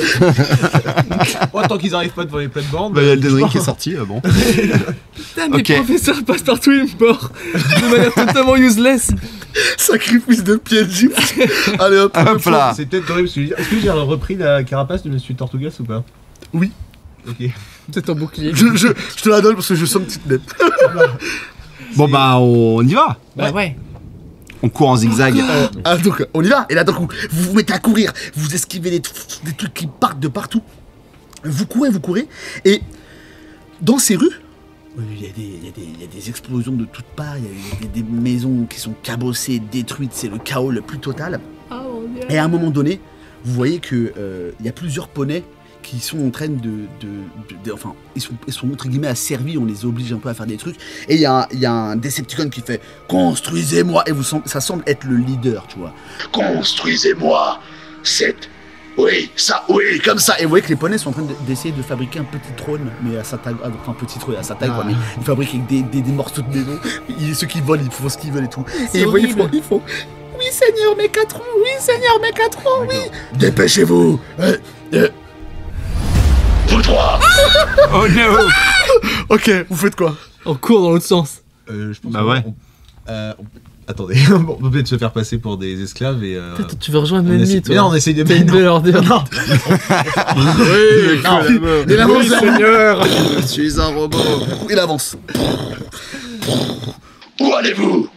Oh, tant qu'ils arrivent pas devant les plates-bandes. Bah, il y a le Elden Ring qui est sorti, bon. Putain, mais Ok. professeur Passepartout il est mort. De manière totalement useless. Sacrifice de PNJ. Allez hop. Hop là. C'est peut-être horrible. Est-ce que j'ai repris la carapace de Monsieur Tortugas ou pas? Oui. Ok. C'est ton bouclier. Je te la donne parce que je sens une petite nette. Bon bah on y va. Bah ouais. On court en zigzag. Ah donc on y va. Et là d'un coup, vous vous mettez à courir. Vous esquivez des trucs qui partent de partout. Vous courez. Et dans ces rues, il y a des explosions de toutes parts. Il y a des maisons qui sont cabossées, détruites. C'est le chaos le plus total. Et à un moment donné, vous voyez que il y a plusieurs poneys qui sont en train enfin, ils sont entre guillemets asservis, on les oblige un peu à faire des trucs. Et il y a un Decepticon qui fait « Construisez-moi » et ça semble être le leader, tu vois. « Construisez-moi cette... Oui, ça, oui, comme ça !» Et vous voyez que les poneys sont en train d'essayer de fabriquer un petit trône, mais à sa taille, enfin petit trône à sa taille, quoi, mais ils fabriquent avec des morceaux de maison. Ceux qui volent, ils font ce qu'ils veulent et tout. Et vous voyez, ils font « Oui, Seigneur, mes 4 roues, oui, Seigneur, mes 4 roues, oui !» Dépêchez-vous Vous trois. Oh no. Ok, vous faites quoi? On court dans l'autre sens. Je pense Bah ouais. Attendez, bon, on peut peut-être se faire passer pour des esclaves et... Attends, tu veux rejoindre on l'ennemi, essaie- toi. Mais non, on essaye de... T'as une non. belle ordure. Non. Il avance, Oui, Seigneur. Je suis un robot. Il avance. Où allez-vous?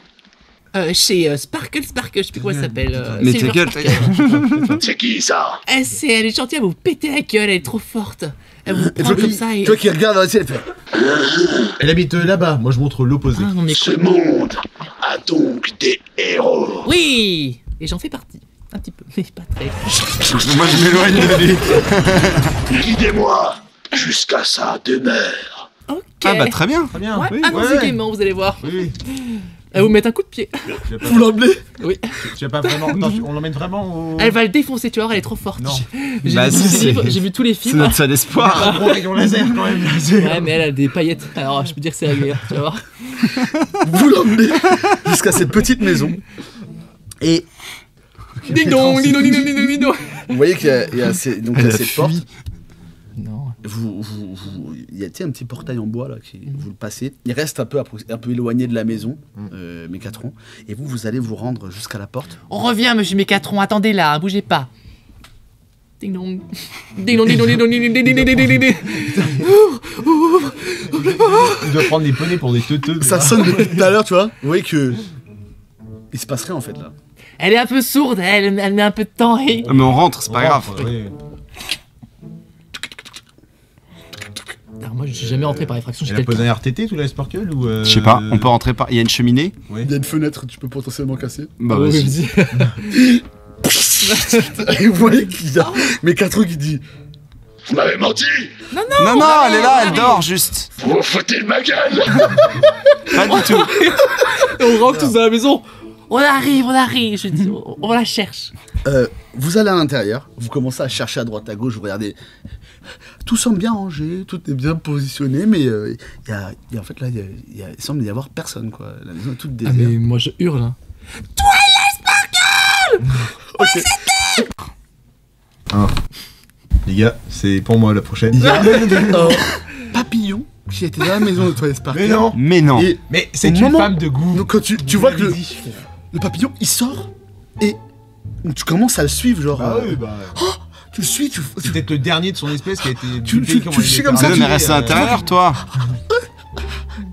Chez Sparkle, je sais plus comment elle s'appelle. Mais Silver ta gueule, Sparkle. C'est qui ça? Elle est gentille, elle vous péter la gueule, elle est trop forte. Elle vous Et prend comme ça et... toi qui regarde dans le ciel, elle fait. Elle habite là-bas, moi je montre l'opposé. Ah, non, mais Ce monde a donc des héros. oui. Et j'en fais partie. Un petit peu, mais pas très. Moi je m'éloigne de lui. Guidez-moi jusqu'à sa demeure. Ok. Ah bah très bien. Très bien, Ouais, oui, allons-y gaiement, vous allez voir. Oui, Elle va vous mettre un coup de pied. tu vas pas- Vous l'emmenez. Oui. tu vas pas vraiment... Attends, on l'emmène vraiment au... Elle va le défoncer, tu vois, elle est trop forte. Non. J'ai Bah, vu tous si, ses c'est- livres, j'ai vu tous les C'est films. notre seul espoir. Un gros rayon laser quand même. Ouais, mais elle a des paillettes. Alors, je peux dire que c'est la guerre, tu vas voir. Vous l'emmenez jusqu'à cette petite maison. Et Ding dong, ding dong, ding dong, ding dong, ding dong. vous voyez qu'il y a donc il y a Elle a cette fui. porte. Non. Il y a tu sais, un petit portail en bois là qui vous le passez. Il reste un peu éloigné de la maison, Mécatron. Et vous allez vous rendre jusqu'à la porte. On revient, monsieur Mécatron, attendez là, bougez pas. Ding dong. Ding dong, ding dong, ding dong, ding dong, ding dong, ding dong, ding dong. Il doit prendre les poneys pour des teuteux. Ça sonne depuis tout à l'heure, tu vois. Vous voyez que il se passe rien en fait là. Elle est un peu sourde, elle met un peu de temps et... Mais on rentre, c'est pas grave. Oui. Alors moi je suis jamais rentré par effraction chez Elle a posé quelqu'un. un RTT tout la Sparkle ou... Je sais pas, on peut rentrer par. Il y a une cheminée. Il y a une fenêtre, tu peux potentiellement casser. Bah Oui, vas-y. vas-y. Et vous voyez qu'il y a Mécatron qui dit Vous m'avez menti. Non, non, elle est là, elle dort juste. Vous vous foutez de ma gueule. Pas du tout. On rentre tous dans la maison. On arrive, je dis, on la cherche. vous allez à l'intérieur, vous commencez à chercher à droite à gauche, vous regardez. Tout semble bien rangé, tout est bien positionné, mais il en fait là, il semble y avoir personne quoi. La maison est toute Ah déserte. mais moi je hurle hein. Les gars, c'est pour moi la prochaine. Il y a un papillon qui était dans la maison de Toilette Sparkle. Mais non. Mais non. Et Mais c'est Au une moment- femme de goût. donc quand tu vois que le papillon il sort et tu commences à le suivre genre. Ah oui, bah... Tu le suis, C'est peut-être le dernier de son espèce qui a été... Tu buté, le comment il suis était comme ça, Mais arrêté, non, mais reste à l'intérieur, toi.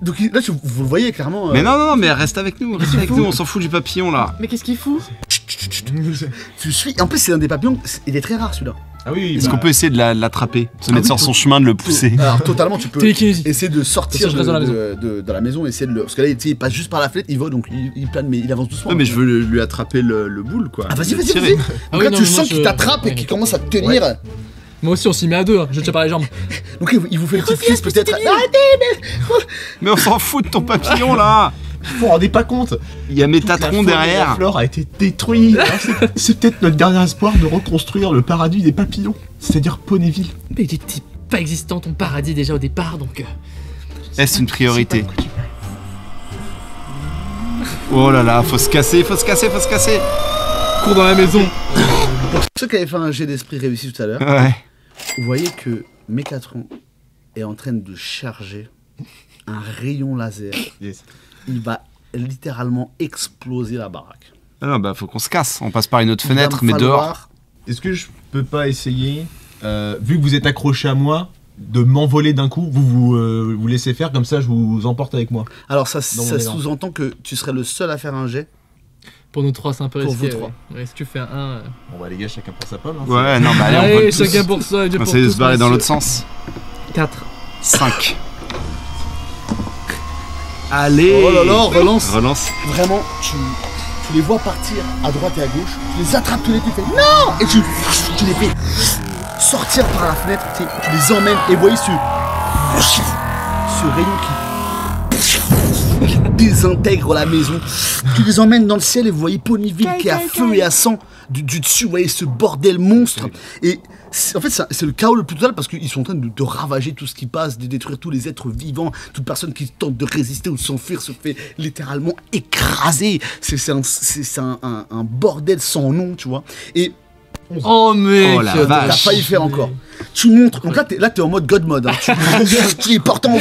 donc là vous le voyez clairement. Mais non, non, mais reste avec nous, on s'en fout du papillon là. Mais qu'est-ce qu'il fout? Tu le suis. En plus c'est un des papillons, il est très rare celui-là. Ah oui, Est-ce bah... qu'on peut essayer de l'attraper, se Ah mettre oui, sur son chemin, de le pousser? Alors totalement tu peux Télékinésie. essayer de sortir Je reste dans la de la maison, essayer de le... Parce que là il passe juste par la fenêtre, il vole donc il plane mais il avance doucement. Ouais, mais je veux lui attraper le boule quoi. Ah vas-y, vas-y, Tirer. vas-y. Ah Donc oui, là non, tu mais moi, sens qu'il je- t'attrape et ouais. qu'il commence à te tenir. Moi aussi on s'y met à deux, hein. Je tiens par les jambes. Donc il vous fait une petite crise peut-être. Mais on s'en fout de ton papillon là. Vous vous rendez pas compte? Il y a Toute la Métatron faune et La derrière. flore a été détruite. Alors, c'est peut-être notre dernier espoir de reconstruire le paradis des papillons, c'est-à-dire Ponyville. Mais il était pas existant ton paradis déjà au départ donc... Est-ce une priorité? Oh là là, faut se casser. Cours dans la maison. Pour ceux qui avaient fait un jet d'esprit réussi tout à l'heure, Ouais. vous voyez que Mécatron est en train de charger un rayon laser. Yes. Il va littéralement exploser la baraque. Ah non, bah faut qu'on se casse. On passe par une autre Il va fenêtre, me mais dehors. falloir- Est-ce que je peux pas essayer, vu que vous êtes accroché à moi, de m'envoler d'un coup, vous laissez faire, comme ça je vous emporte avec moi. Alors ça Dans mon élan. sous-entend que tu serais le seul à faire un jet. Pour nous trois c'est un peu Pour risqué. vous trois. Ouais, si tu fais un... Bon bah les gars, chacun pour sa pomme. Hein, Ouais, non, bah allez, on Allez, vole tous. chacun pour ça, Dieu On pour essaie de tous, se barrer dans l'autre monsieur. sens. 4. 5. Allez. Oh là là, relance. Relance. Vraiment, tu les vois partir à droite et à gauche, tu les attrapes tous les deux, tu fais non et tu les fais sortir par la fenêtre, tu les emmènes et vous voyez ce rayon qui désintègre la maison. Tu les emmènes dans le ciel et vous voyez Ponyville qui est à feu et à sang du dessus, vous voyez ce bordel monstre. Et en fait, c'est le chaos le plus total parce qu'ils sont en train de ravager tout ce qui passe, de détruire tous les êtres vivants. Toute personne qui tente de résister ou de s'enfuir se fait littéralement écraser. C'est un bordel sans nom, tu vois. Et Oh mec, Oh la T'as vache. failli faire encore. Tu montres. Donc là, t'es en mode God mode. Hein. Tu les portes en.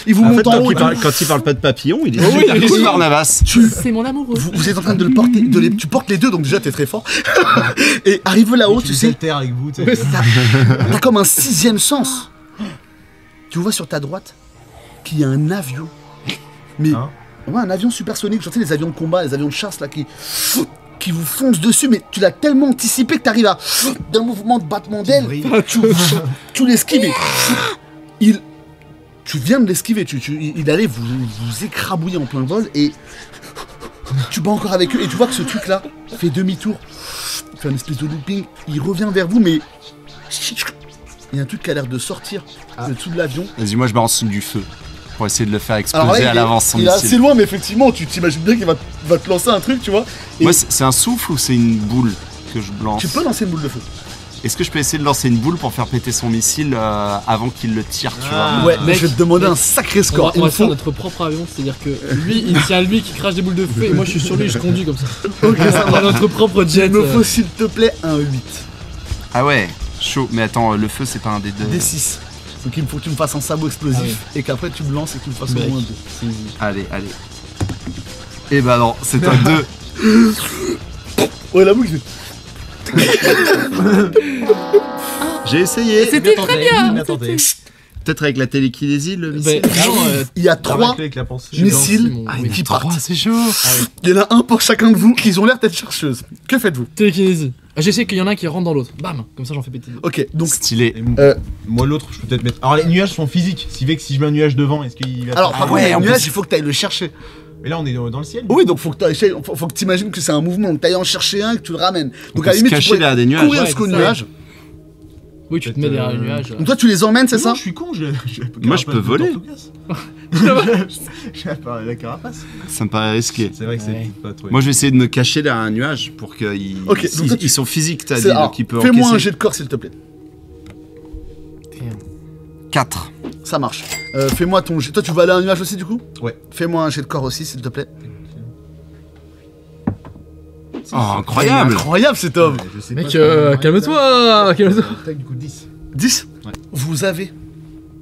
Il vous monte en haut. Quand il parle pas de papillon, il est Oui, super oui, cool, oui. Barnabas. C'est mon amoureux. Vous êtes en train de le porter. Tu portes les deux, donc déjà, t'es très fort. Et arrive là-haut, tu sais. terre avec vous, tu sais. T'as comme un sixième sens. Tu vois sur ta droite qu'il y a un avion. Mais. Hein Ouais, un avion supersonique. Tu sais, les avions de combat, les avions de chasse là qui vous foncent dessus, mais tu l'as tellement anticipé que t'arrives à. D'un mouvement de battement d'aile, tu l'esquives. Tu viens de l'esquiver, il allait vous écrabouiller en plein vol et tu bats encore avec eux et tu vois que ce truc là fait demi-tour, fait une espèce de looping, il revient vers vous mais il y a un truc qui a l'air de sortir de dessous de l'avion. Vas-y, moi je balance du feu pour essayer de le faire Alors exploser là, à l'avance son il est assez missile. loin mais effectivement tu t'imagines bien qu'il va te lancer un truc tu vois. Et Moi, c'est un souffle ou c'est une boule que je lance? tu peux lancer une boule de feu. Est-ce que je peux essayer de lancer une boule pour faire péter son missile avant qu'il le tire, tu vois? Ouais, mais mec, je vais te demander un sacré score. On va Il me faire faut... notre propre avion, c'est-à-dire que lui, il tient lui qui crache des boules de feu et moi je suis sur lui et je conduis comme ça. Ok, ça On va. a notre propre jet. Il me faut s'il te plaît un 8. Ah ouais, chaud. Mais attends, le feu c'est pas un des deux. Des 6. Donc il me faut que tu me fasses un sabot explosif et qu'après tu me lances et que tu me fasses au Mec. moins 2. Allez, allez. Eh bah non, c'est un 2. Ouais, la boucle, J'ai essayé. C'était très bien. Peut-être avec la télékinésie, le missile. il y a 3 avec la pensée. missiles qui partent. C'est chaud. Il y en a un pour chacun de vous qui ont l'air d'être chercheuses. Que faites-vous? Télékinésie. J'essaie qu'il y en a un qui rentre dans l'autre. Bam, comme ça j'en fais péter. Ok, donc. Stylé. Moi, l'autre, je peux peut-être mettre. Alors, les nuages sont physiques. Si je mets un nuage devant, est-ce qu'il va. Alors, par contre, ouais, il y a un on peut nuage, s- il faut que tu ailles le chercher. Mais là, on est dans le ciel. Oui, donc faut que tu imagines que c'est un mouvement. Donc, tu ailles en chercher un et que tu le ramènes. On Donc, peut à la se limite, tu cacher pourrais derrière des nuages. courir Ouais, jusqu'au c'est ça. nuage. Oui, tu te mets derrière le nuage. Donc, toi, tu les emmènes, c'est ça? Non, je suis con, Moi, je peux voler. J'ai pas la carapace. Ça me paraît risqué. C'est vrai que Ouais. c'est pas trop. Moi, je vais essayer de me cacher derrière un nuage pour qu'ils Ok, donc toi, ils sont physiques, t'as dit, Alors, donc ils peuvent fais-moi un encaisser. jet de corps, s'il te plaît. 4. Ça marche. Fais-moi ton jet. Toi, tu vas aller à un nuage aussi, du coup? Ouais. Fais-moi un jet de corps aussi, s'il te plaît. Oh, incroyable. Incroyable, cet homme. Je sais Mec, pas calme-toi, calme-toi. Tac, du coup, 10. 10. Ouais. Vous avez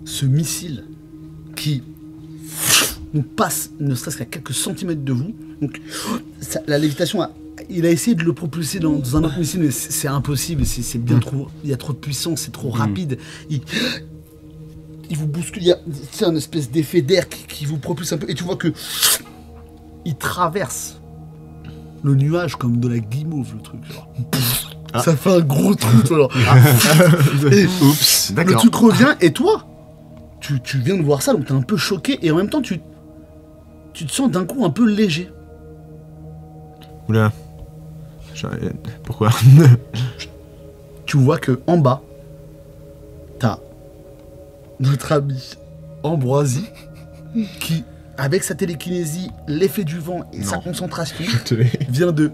ce missile qui donc, passe ne serait-ce qu'à quelques centimètres de vous. Donc, la lévitation, il a essayé de le propulser dans un autre missile, mais c'est impossible. C'est bien trop. Il y a trop de puissance, c'est trop rapide. Il vous bouscule. Il y a un espèce d'effet d'air qui vous propulse un peu. Et tu vois que il traverse le nuage comme de la guimauve, le truc. Genre. Ça fait un gros trou, tu vois. Et Oups, le d'accord. truc revient, et toi, tu viens de voir ça, donc t'es un peu choqué, et en même temps, tu te sens d'un coup un peu léger. Oula. Pourquoi? Tu vois que en bas, t'as notre ami Ambroisie, qui, avec sa télékinésie, l'effet du vent et sa concentration, vient de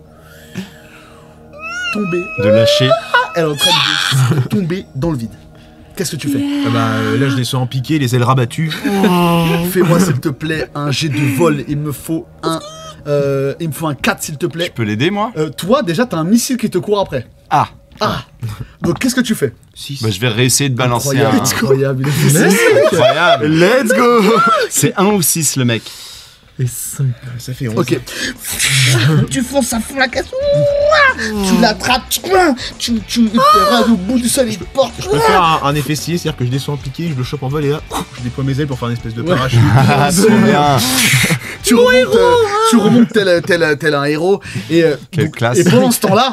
tomber. De lâcher. Elle est en train de tomber dans le vide. Qu'est-ce que tu fais? Ah bah là, je les sens en piqué, les ailes rabattues. Fais-moi s'il te plaît un jet de vol. Il me faut un 4 s'il te Je plaît. peux l'aider, moi? Toi déjà t'as un missile qui te court après. Ah. Donc qu'est-ce que tu fais? Bah, je vais réessayer de balancer Incroyable, un. incroyable. Il a fait ça. Incroyable. Let's go. C'est 1 ou 6, le mec. Et 5. Ça fait 11. Ok. Tu fonces à fond la caisse. Tu l'attrapes. Tu feras au bout du sol. Il te porte. Je peux faire un effet stylé, c'est-à-dire que je descends en piqué, je le chope en vol et là, je déploie mes ailes pour faire une espèce de parachute. Ah, trop bien. Tu remontes tel un héros. Et, Quelle classe. Et pendant ce temps-là,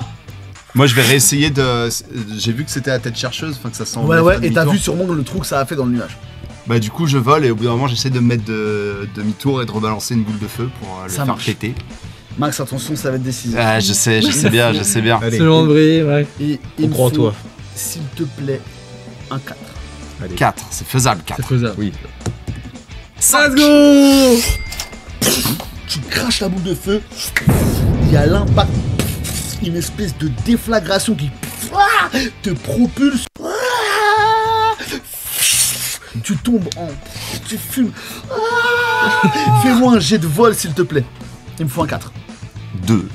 Moi, je vais réessayer de. J'ai vu que c'était la tête chercheuse, enfin que ça sent. ouais, et t'as vu sûrement le trou que ça a fait dans le nuage. Bah, du coup, je vole et au bout d'un moment, j'essaie de me mettre de demi-tour et de rebalancer une boule de feu pour le Ça faire marche. péter. Max, attention, ça va être décisif. Ah, je sais bien, je sais bien. Allez, C'est le vrai, ouais. Et On il me croit en faut, toi. s'il te plaît, un 4. allez. 4, c'est faisable, 4. C'est faisable. Oui. Let's go. Tu craches la boule de feu, il y a l'impact, une espèce de déflagration qui te propulse. Tu tombes en... Tu fumes. Fais-moi un jet de vol, s'il te plaît. Il me faut un 4. 2.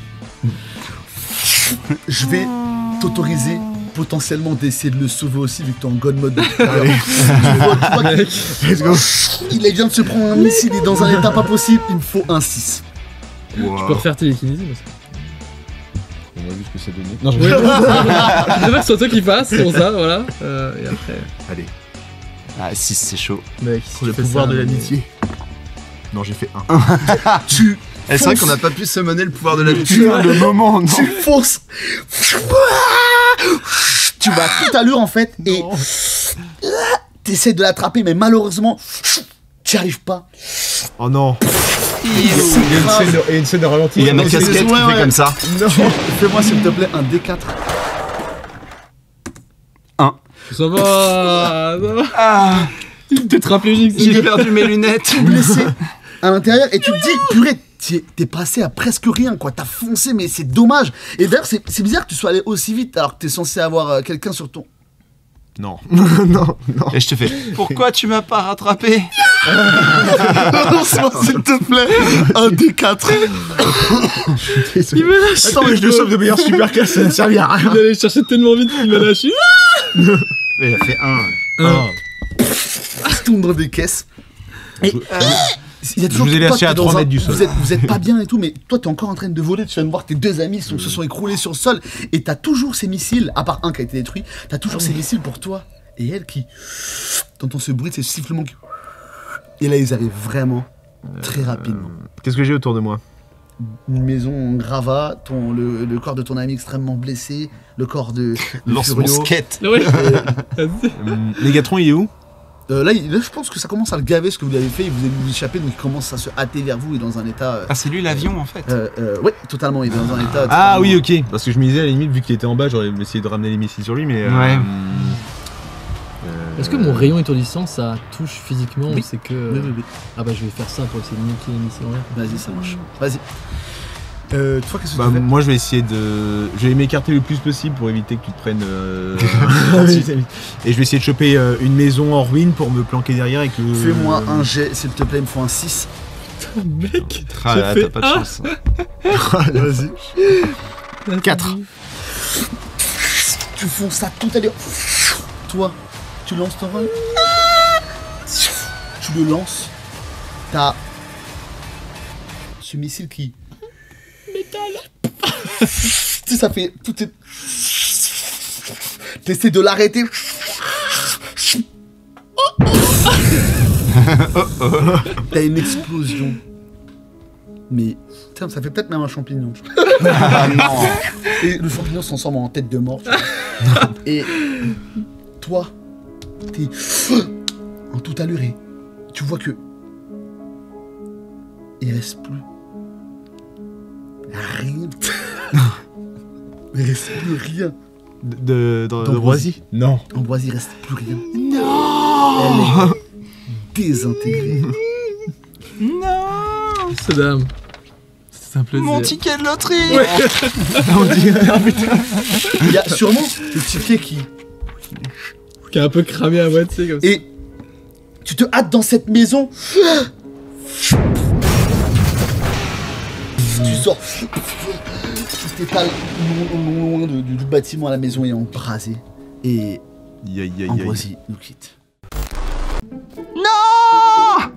Je vais t'autoriser potentiellement d'essayer de le sauver aussi vu que t'es en god mode. Il vient de se prendre un missile, il est dans un état pas possible, il me faut un 6. Je peux refaire télékinésie parce que... On a vu ce que ça donnait. Non, je préfère que ce soit toi qui passe pour ça, voilà. Et après... Allez. Ah, 6, c'est chaud. Mec, Pour le pouvoir de l'amitié. Non, j'ai fait 1. Tu C'est vrai qu'on n'a pas pu summoner le pouvoir de la Tu- le moment, non. Tu fonces. Tu vas à toute allure en fait et t'essaies de l'attraper mais malheureusement tu n'y arrives pas. Oh non. Il Et une scène de ralenti. Il y a ma casquette qui fait comme ça. Non. Fais-moi s'il te plaît un D4. Ça va, ça va. Ah, Tétraplégique, c'est j'ai perdu mes lunettes. Blessé à l'intérieur et tu te dis purée t'es passé à presque rien quoi, t'as foncé mais c'est dommage. Et d'ailleurs c'est bizarre que tu sois allé aussi vite alors que t'es censé avoir quelqu'un sur ton... Non. Non. Et je te fais, pourquoi tu m'as pas rattrapé? Lance-moi s'il te plaît un D4. Il m'a lâché. Attends, mais je le sauve de meilleur super classe, ça ne servait à rien. Il allait chercher tellement vite qu'il m'a lâché. Il a fait 1. Il tombe dans des caisses. Et il y a toujours vous ai toi, lâché à t'es dans 3 un- mètres du sol. Vous êtes pas bien et tout, mais toi t'es encore en train de voler. Tu viens de voir tes deux amis se sont écroulés sur le sol et t'as toujours ces missiles, à part un qui a été détruit, t'as toujours ces missiles pour toi et elle qui. T'entends ce bruit de ces sifflements qui. Et là ils arrivent vraiment très rapidement. Qu'est-ce que j'ai autour de moi? Une maison en gravat, le corps de ton ami extrêmement blessé, le corps de Lance mon Furio. skate. Ouais. Négatron, il est où? Là, je pense que ça commence à le gaver ce que vous avez fait, et vous allez vous échapper, donc il commence à se hâter vers vous et dans un état. Ah, c'est lui l'avion en fait. Ouais, totalement, il est dans un état. Ah totalement- oui, ok. Parce que je me disais, à la limite, vu qu'il était en bas, j'aurais essayé de ramener les missiles sur lui, mais. Ouais. Est-ce que mon rayon étourdissant ça touche physiquement Oui. ou c'est que. Oui. Ah bah je vais faire ça pour essayer de niquer les missiles en l'air. Vas-y, ça marche. Vas-y. Toi, qu'est-ce que Bah, tu fais? moi, je vais essayer de. Je vais m'écarter le plus possible pour éviter que tu te prennes. Et je vais essayer de choper une maison en ruine pour me planquer derrière et que. Fais-moi un jet, s'il te plaît, il me faut un 6. Mec, Ah là, j'ai t'as pas de fait chance. Vas-y. 4. Tu fonces à tout à l'heure. Toi, tu lances ton rôle. Tu le lances. T'as ce missile qui. Métal. Tu sais, ça fait. Tout est. T'essaies de l'arrêter. T'as une explosion. Mais. Tiens, ça fait peut-être même un champignon. Ah non. Et le champignon se transforme en tête de mort. tu vois. Et toi, t'es en tout alluré. Tu vois que il reste plus rien. Il reste plus rien. D'Ambroisie? Non. Ambroisie, il reste plus rien. Non. Elle est désintégrée. Non. Saddam. C'est un plaisir. Mon ticket de loterie. Ouais. Il y a sûrement le ticket qui. Qui a un peu cramé à moitié comme ça. Et tu te hâtes dans cette maison. Tu sors. Tu t'étales loin du bâtiment à la maison et embrasé. Et Ambroisie nous quitte. Non.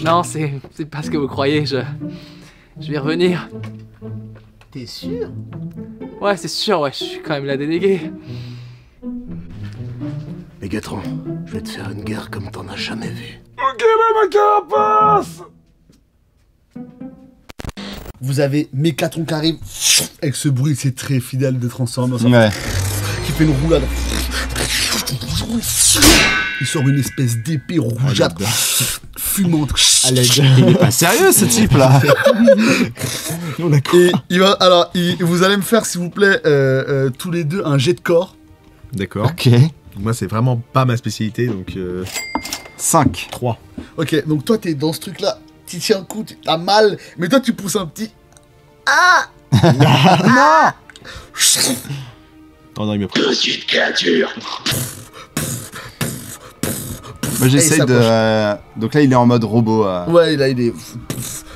Non, c'est pas ce que vous croyez, je vais revenir. T'es sûr? Ouais, c'est sûr, ouais, je suis quand même la déléguée. Mégatron, je vais te faire une guerre comme t'en as jamais vu. Ok, là, ma carapace! Vous avez Mégatron qui arrive avec ce bruit, c'est très fidèle de Transformers. Ouais. Qui fait une roulade. Il sort une espèce d'épée rougeâtre, fumante. Il est pas sérieux ce type là. Et il va. Alors, vous allez me faire, s'il vous plaît, tous les deux un jet de corps. D'accord. Ok. Moi, c'est vraiment pas ma spécialité, donc. 5. 3. Ok, donc toi, t'es dans ce truc-là. Tu tiens un coup, t'as mal, mais toi, tu pousses un petit. Ah. Non. Oh non, il m'a pris. Petite créature. Moi j'essaye Et de. Donc là il est en mode robot. Ouais, là, il est.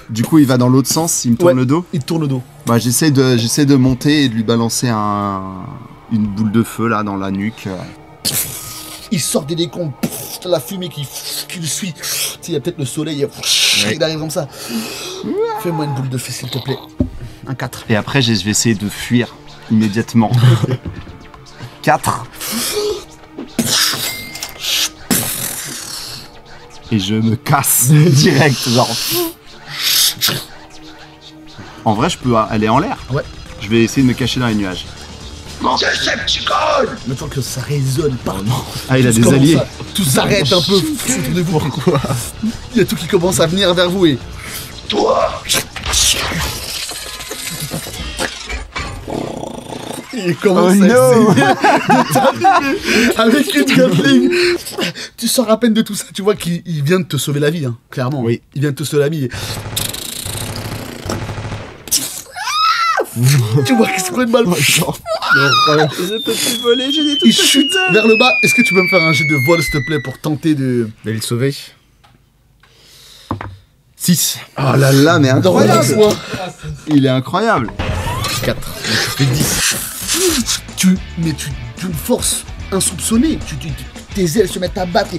Du coup il va dans l'autre sens, il me tourne Ouais. le dos. Il tourne le dos. Bah j'essaie de monter et de lui balancer un une boule de feu là dans la nuque. Il sort des décombres, la fumée qui le suit. Tu sais, il y a peut-être le soleil, il arrive comme ça. Fais-moi une boule de feu, s'il te plaît. Un 4. Et après, je vais essayer de fuir immédiatement. 4. Et je me casse direct, genre. En vrai, je peux aller en l'air. Ouais. Je vais essayer de me cacher dans les nuages. Decepticon! Le temps que ça résonne partout. Ah, il a Tout des alliés. Tout s'arrête un peu autour de vous. Pourquoi? Il y a tout qui commence à venir vers vous et... Toi! Il commence à essayer de t'arriver avec une Gatling. Tu sors à peine de tout ça, tu vois qu'il vient de te sauver la vie, hein, clairement. Oui. Il vient de te sauver la vie. Tu vois qu'il se prend une balle. Je peux plus voler, j'ai des Il chute vers le bas. Est-ce que tu peux me faire un jet de vol, s'il te plaît, pour tenter de... D'aller le sauver. 6. Oh là là, mais incroyable. Relance-moi. Il est incroyable. 4. Donc ça fait 10. D'une force insoupçonnée. Tes ailes se mettent à battre.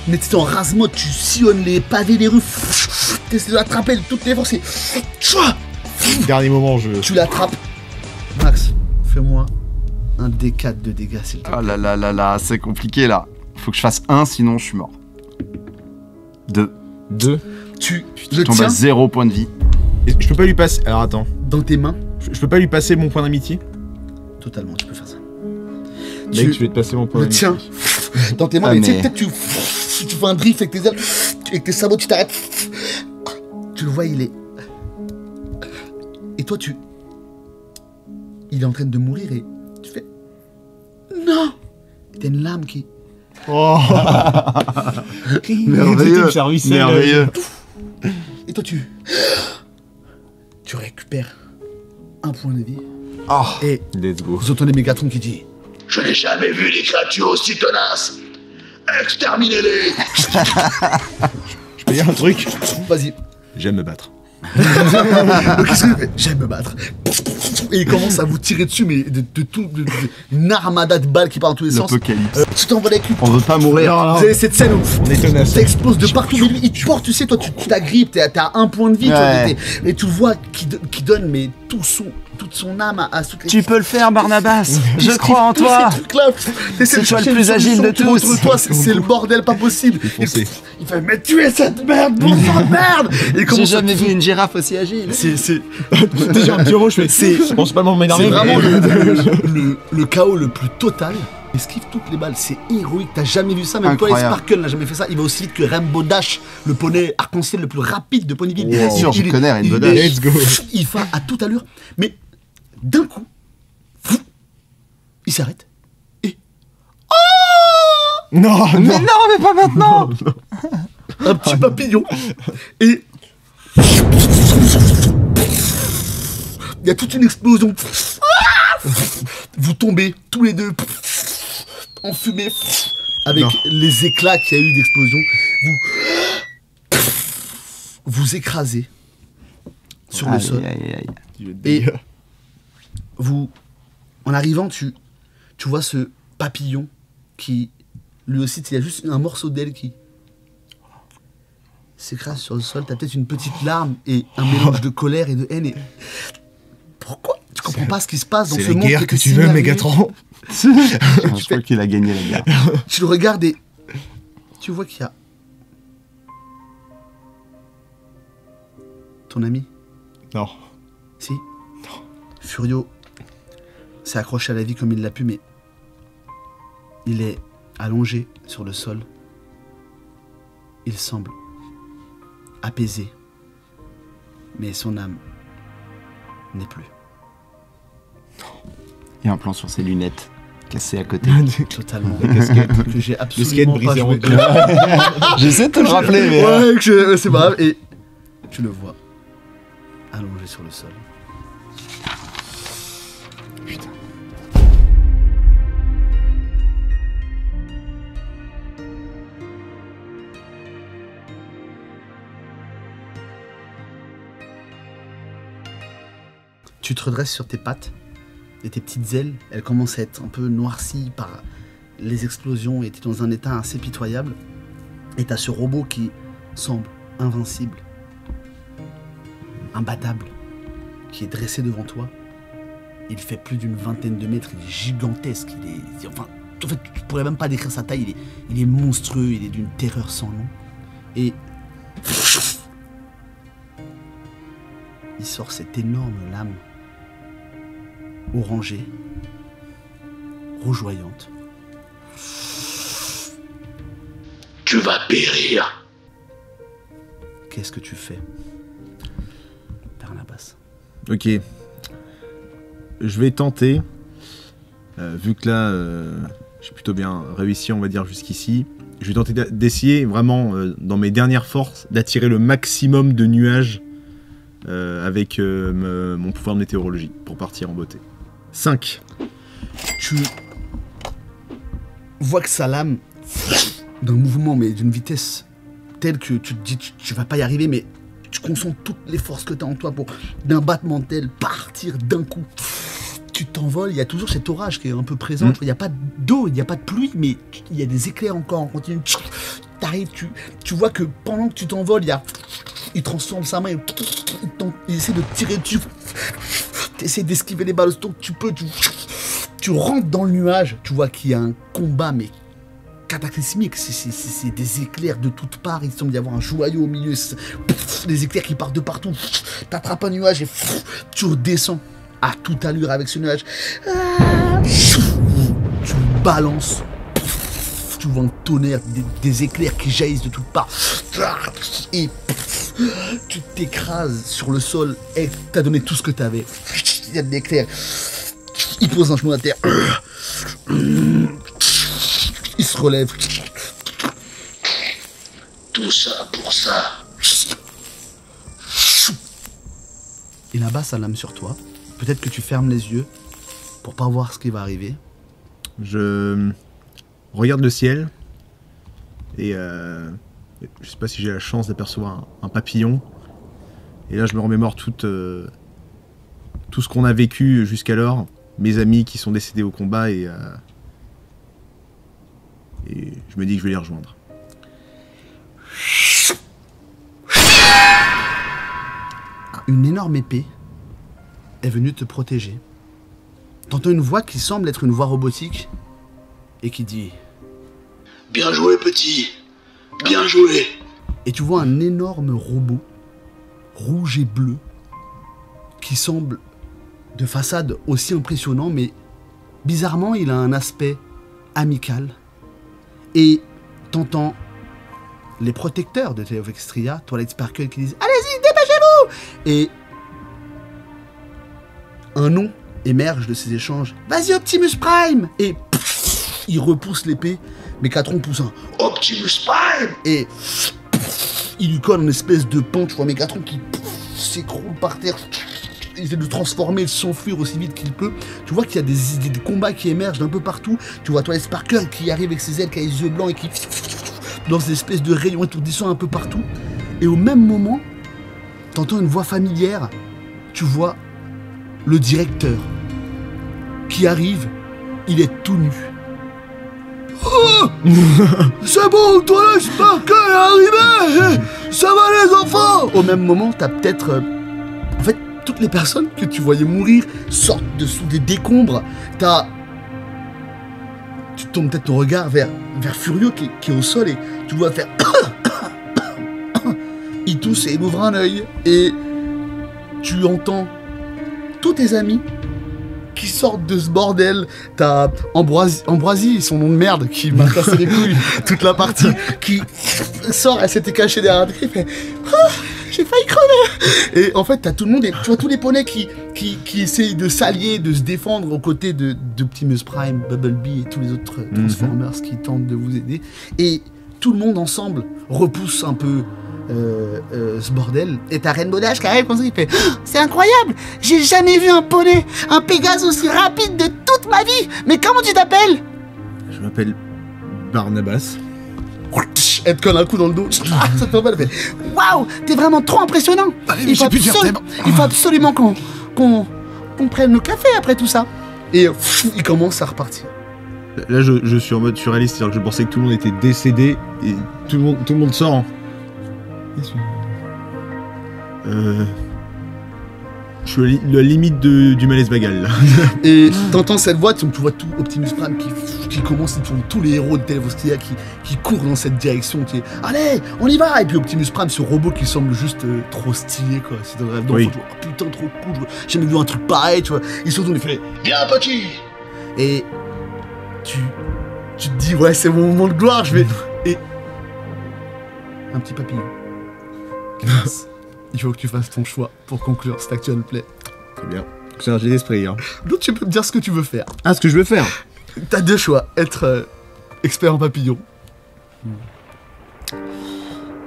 Mais tu es en rase-mode, tu sillonnes les pavés des rues. Tu essaies de l'attraper de toutes les forces. Dernier moment, Tu l'attrapes. Max, fais-moi un D4 de dégâts, s'il te plaît. Oh là là là là, c'est compliqué là. Faut que je fasse 1, sinon je suis mort. 2. 2. Tu Je le tombe tiens à 0 point de vie. Je peux pas lui passer. Alors attends. dans tes mains. Je peux pas lui passer mon point d'amitié? Totalement, tu peux faire ça. Mec, je vais te passer mon point le d'amitié. tiens dans tes mains, Ah, mais tu sais, mais- peut-être tu fais un drift avec tes ailes, avec tes sabots, tu t'arrêtes. Tu le vois, il est... Et toi, il est en train de mourir et tu fais... Non. Et t'as une lame qui... Oh. Merveilleux. Merveilleux. Et toi, tu récupères un point de vie. Oh. Et Let's go. vous entendez Mégatron qui dit... Je n'ai jamais vu des créatures aussi tenaces! Exterminez-les! Je peux dire un truc? Vas-y. J'aime me battre. Donc, qu'est-ce qu'il fait? J'aime me battre. Et il commence à vous tirer dessus, mais de tout, une armada de balles qui part dans tous les sens. L'apocalypse. Tu t'envoles avec lui. On veut pas mourir. Vous avez cette scène où On est tenace. ça explose de partout, mais lui, il te porte, tu sais, toi, tu t'agrippes, t'as un point de vie, toi, Ouais. et tu le vois qui donne, mais toute son âme à toutes les... Tu peux le faire, Barnabas. Je crois en Tous toi. ces trucs-là, C'est toi le plus agile de tous. Contre toi, c'est le bordel pas possible. Foncez. Il fait, mais tuez cette merde, bon sang de merde. Et il J'ai commence à- jamais vu une girafe aussi agile. C'est Déjà un petit euro, je fais. C'est- Bon, c'est pas le moment de m'énerver. vraiment mais- le chaos le plus total. Il esquive toutes les balles, c'est héroïque, t'as jamais vu ça, même toi et Incroyable. Sparkle n'a jamais fait ça. Il va aussi vite que Rainbow Dash, le poney arc-en-ciel le plus rapide de Ponyville. Bien sûr, je connais Rainbow Dash. Let's go. Il va à toute allure, mais d'un coup, il s'arrête et Non, Mais non. non, mais pas maintenant. un petit papillon et il y a toute une explosion. Vous tombez tous les deux en fumée avec Non. les éclats qu'il y a eu d'explosion. Vous écrasez sur le Aïe, sol. aïe, aïe. Et vous, en arrivant, tu vois ce papillon qui, lui aussi, il y a juste un morceau d'aile qui s'écrase sur le sol. T'as peut-être une petite larme et un mélange de colère et de haine. Et... Pourquoi? Tu comprends pas ce qui se passe dans C'est ce la monde guerre qui que était tu si veux, merveilleux. Mégatron. Je crois qu'il a gagné la guerre. Tu le regardes et tu vois qu'il y a ton ami. Non. Si. Furio s'est accroché à la vie comme il l'a pu, mais il est allongé sur le sol. Il semble apaisé, mais son âme n'est plus. Il y a un plan sur ses lunettes cassées à côté. Totalement. casquette. Que j'ai Le absolument skate pas brisé en joué. deux. J'essaie de te le rappeler, mais. Ouais, c'est pas grave. Et tu le vois allongé sur le sol. Putain. Tu te redresses sur tes pattes et tes petites ailes, elles commencent à être un peu noircies par les explosions et tu es dans un état assez pitoyable. Et tu as ce robot qui semble invincible, imbattable, qui est dressé devant toi. Il fait plus d'une vingtaine de mètres, il est gigantesque, enfin, en fait, tu pourrais même pas décrire sa taille, il est monstrueux, il est d'une terreur sans nom. Et il sort cette énorme lame orangée, rougeoyante. Tu vas périr. Qu'est-ce que tu fais, Barnabas? Ok. Je vais tenter, vu que là, j'ai plutôt bien réussi, on va dire, jusqu'ici. Je vais tenter d'essayer vraiment, dans mes dernières forces, d'attirer le maximum de nuages avec mon pouvoir de météorologie pour partir en beauté. 5. Tu vois que sa lame, d'un mouvement, mais d'une vitesse telle que tu te dis tu vas pas y arriver, mais tu concentres toutes les forces que tu as en toi pour, d'un battement tel, partir d'un coup. Tu t'envoles, il y a toujours cet orage qui est un peu présent. Il n'y a pas d'eau, il n'y a pas de pluie, mais il y a des éclairs encore en continu. T'arrives, tu vois que pendant que tu t'envoles, il transforme sa main, il essaie de tirer dessus. Tu essaies d'esquiver les balles autant que tu peux. Tu rentres dans le nuage, tu vois qu'il y a un combat, mais cataclysmique. C'est des éclairs de toutes parts. Il semble y avoir un joyau au milieu. Des éclairs qui partent de partout. T'attrapes un nuage et tu redescends à toute allure avec ce nuage. Tu balances. Tu vois un tonnerre, des éclairs qui jaillissent de toutes parts. Et tu t'écrases sur le sol et t'as donné tout ce que t'avais. Il y a de l'éclair. Il pose un genou à terre. Il se relève. Tout ça pour ça. Il abat sa lame sur toi. Peut-être que tu fermes les yeux pour pas voir ce qui va arriver. Je regarde le ciel et je sais pas si j'ai la chance d'apercevoir un papillon. Et là, je me remémore tout ce qu'on a vécu jusqu'alors, mes amis qui sont décédés au combat et je me dis que je vais les rejoindre. Une énorme épée est venue te protéger. T'entends une voix qui semble être une voix robotique et qui dit « Bien joué, petit. Bien joué. » Et tu vois un énorme robot, rouge et bleu, qui semble de façade aussi impressionnant, mais bizarrement, il a un aspect amical. Et t'entends les protecteurs de Tales of Extria, Twilight Sparkle, qui disent « Allez-y, dépêchez-vous !» Et un nom émerge de ces échanges. « Vas-y, Optimus Prime !» Et il repousse l'épée, Mégatron pousse un « Optimus Prime !» Et il lui colle une espèce de pan, tu vois Mégatron qui s'écroule par terre. Il essaie de transformer, de s'enfuir aussi vite qu'il peut. Tu vois qu'il y a des combats qui émergent d'un peu partout. Tu vois Twilight Sparkle qui arrive avec ses ailes, qui a les yeux blancs et qui dans des espèces de rayons étourdissants un peu partout. Et au même moment, t'entends une voix familière. Tu vois le directeur qui arrive. Il est tout nu. Oh, c'est bon, Twilight Sparkle est arrivé. Ça va les enfants. Au même moment, t'as peut-être... En fait, toutes les personnes que tu voyais mourir sortent dessous des décombres. Tu tournes peut-être ton regard vers Furio qui est au sol et tu vois faire... Il tousse et il ouvre un œil. Et tu entends tous tes amis qui sortent de ce bordel. T'as Ambroisie, son nom de merde, qui m'a cassé les couilles toute la partie, qui sort, elle s'était cachée derrière un truc, et fait oh, j'ai failli crever. Et en fait, t'as tout le monde, et tu vois tous les poneys qui essayent de s'allier, de se défendre aux côtés d'Optimus Prime, Bumblebee et tous les autres Transformers qui tentent de vous aider. Et tout le monde ensemble repousse un peu ce bordel. Et t'as Rainbow Dash qui arrive comme ça, il fait oh, c'est incroyable, j'ai jamais vu un poney, un Pégase aussi rapide de toute ma vie. Mais comment tu t'appelles? Je m'appelle Barnabas. Elle te colle un coup dans le dos. Ah, ça te fait mal. Waouh, t'es vraiment trop impressionnant. Il faut absolument qu'on prenne le café après tout ça. Et il commence à repartir. Là, je suis en mode surréaliste, c'est-à-dire que je pensais que tout le monde était décédé et tout le monde sort. Hein. Je suis à la limite du malaise vagal là. Et t'entends cette voix, donc tu vois tout Optimus Prime qui commence, tous les héros de Televoskia qui courent dans cette direction, qui est allez, on y va. Et puis Optimus Prime, ce robot qui semble juste trop stylé quoi. C'est un rêve d'enfant, tu vois, oh, putain trop cool, j'ai jamais vu un truc pareil, tu vois. Il se retourne, il fait Viens, petit. et tu te dis ouais c'est mon moment de gloire, je vais et un petit papillon. Il faut que tu fasses ton choix pour conclure cet actual play. Très bien. C'est un jet d'esprit. Hein. Donc tu peux me dire ce que tu veux faire. Ah, ce que je veux faire. T'as deux choix, être expert en papillon.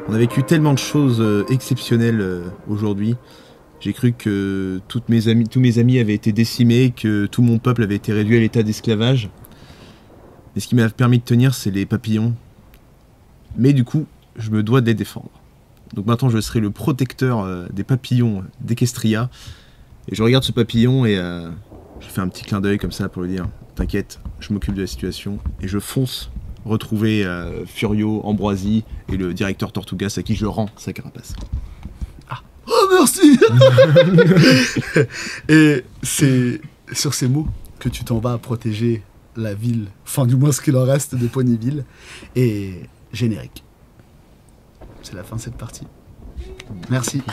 On a vécu tellement de choses exceptionnelles aujourd'hui. J'ai cru que tous mes amis avaient été décimés, que tout mon peuple avait été réduit à l'état d'esclavage. Et ce qui m'a permis de tenir, c'est les papillons. Mais du coup, je me dois de les défendre. Donc maintenant, je serai le protecteur des papillons d'Equestria. Et je regarde ce papillon et je fais un petit clin d'œil comme ça pour lui dire « T'inquiète, je m'occupe de la situation. » Et je fonce retrouver Furio, Ambroisie et le directeur Tortugas à qui je rends sa carapace. Oh merci. Et c'est sur ces mots que tu t'en vas protéger la ville, enfin du moins ce qu'il en reste de Ponyville. Et générique. C'est la fin de cette partie. Merci.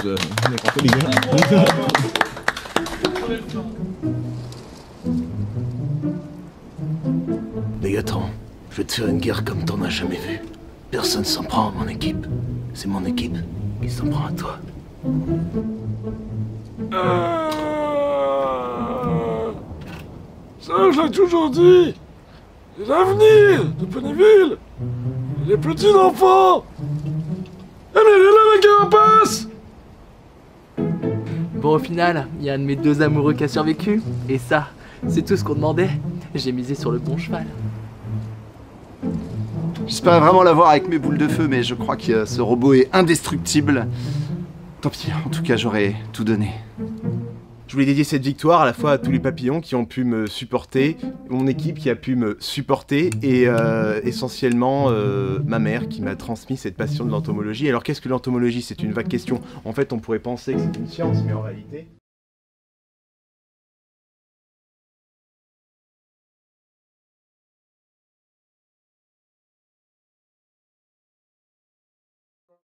Mégatron, je vais te faire une guerre comme t'en as jamais vu. Personne s'en prend à mon équipe. C'est mon équipe qui s'en prend à toi. Ça, je l'ai toujours dit. C'est l'avenir de Ponyville. Les petits enfants. Eh mais elle est là, la carapace. Bon, au final, il y a un de mes deux amoureux qui a survécu. Et ça, c'est tout ce qu'on demandait. J'ai misé sur le bon cheval. J'espérais vraiment l'avoir avec mes boules de feu, mais je crois que ce robot est indestructible. Tant pis, en tout cas, j'aurais tout donné. Je voulais dédier cette victoire à la fois à tous les papillons qui ont pu me supporter, mon équipe qui a pu me supporter et essentiellement ma mère qui m'a transmis cette passion de l'entomologie. Alors qu'est-ce que l'entomologie? C'est une vague question. En fait, on pourrait penser que c'est une science, mais en réalité...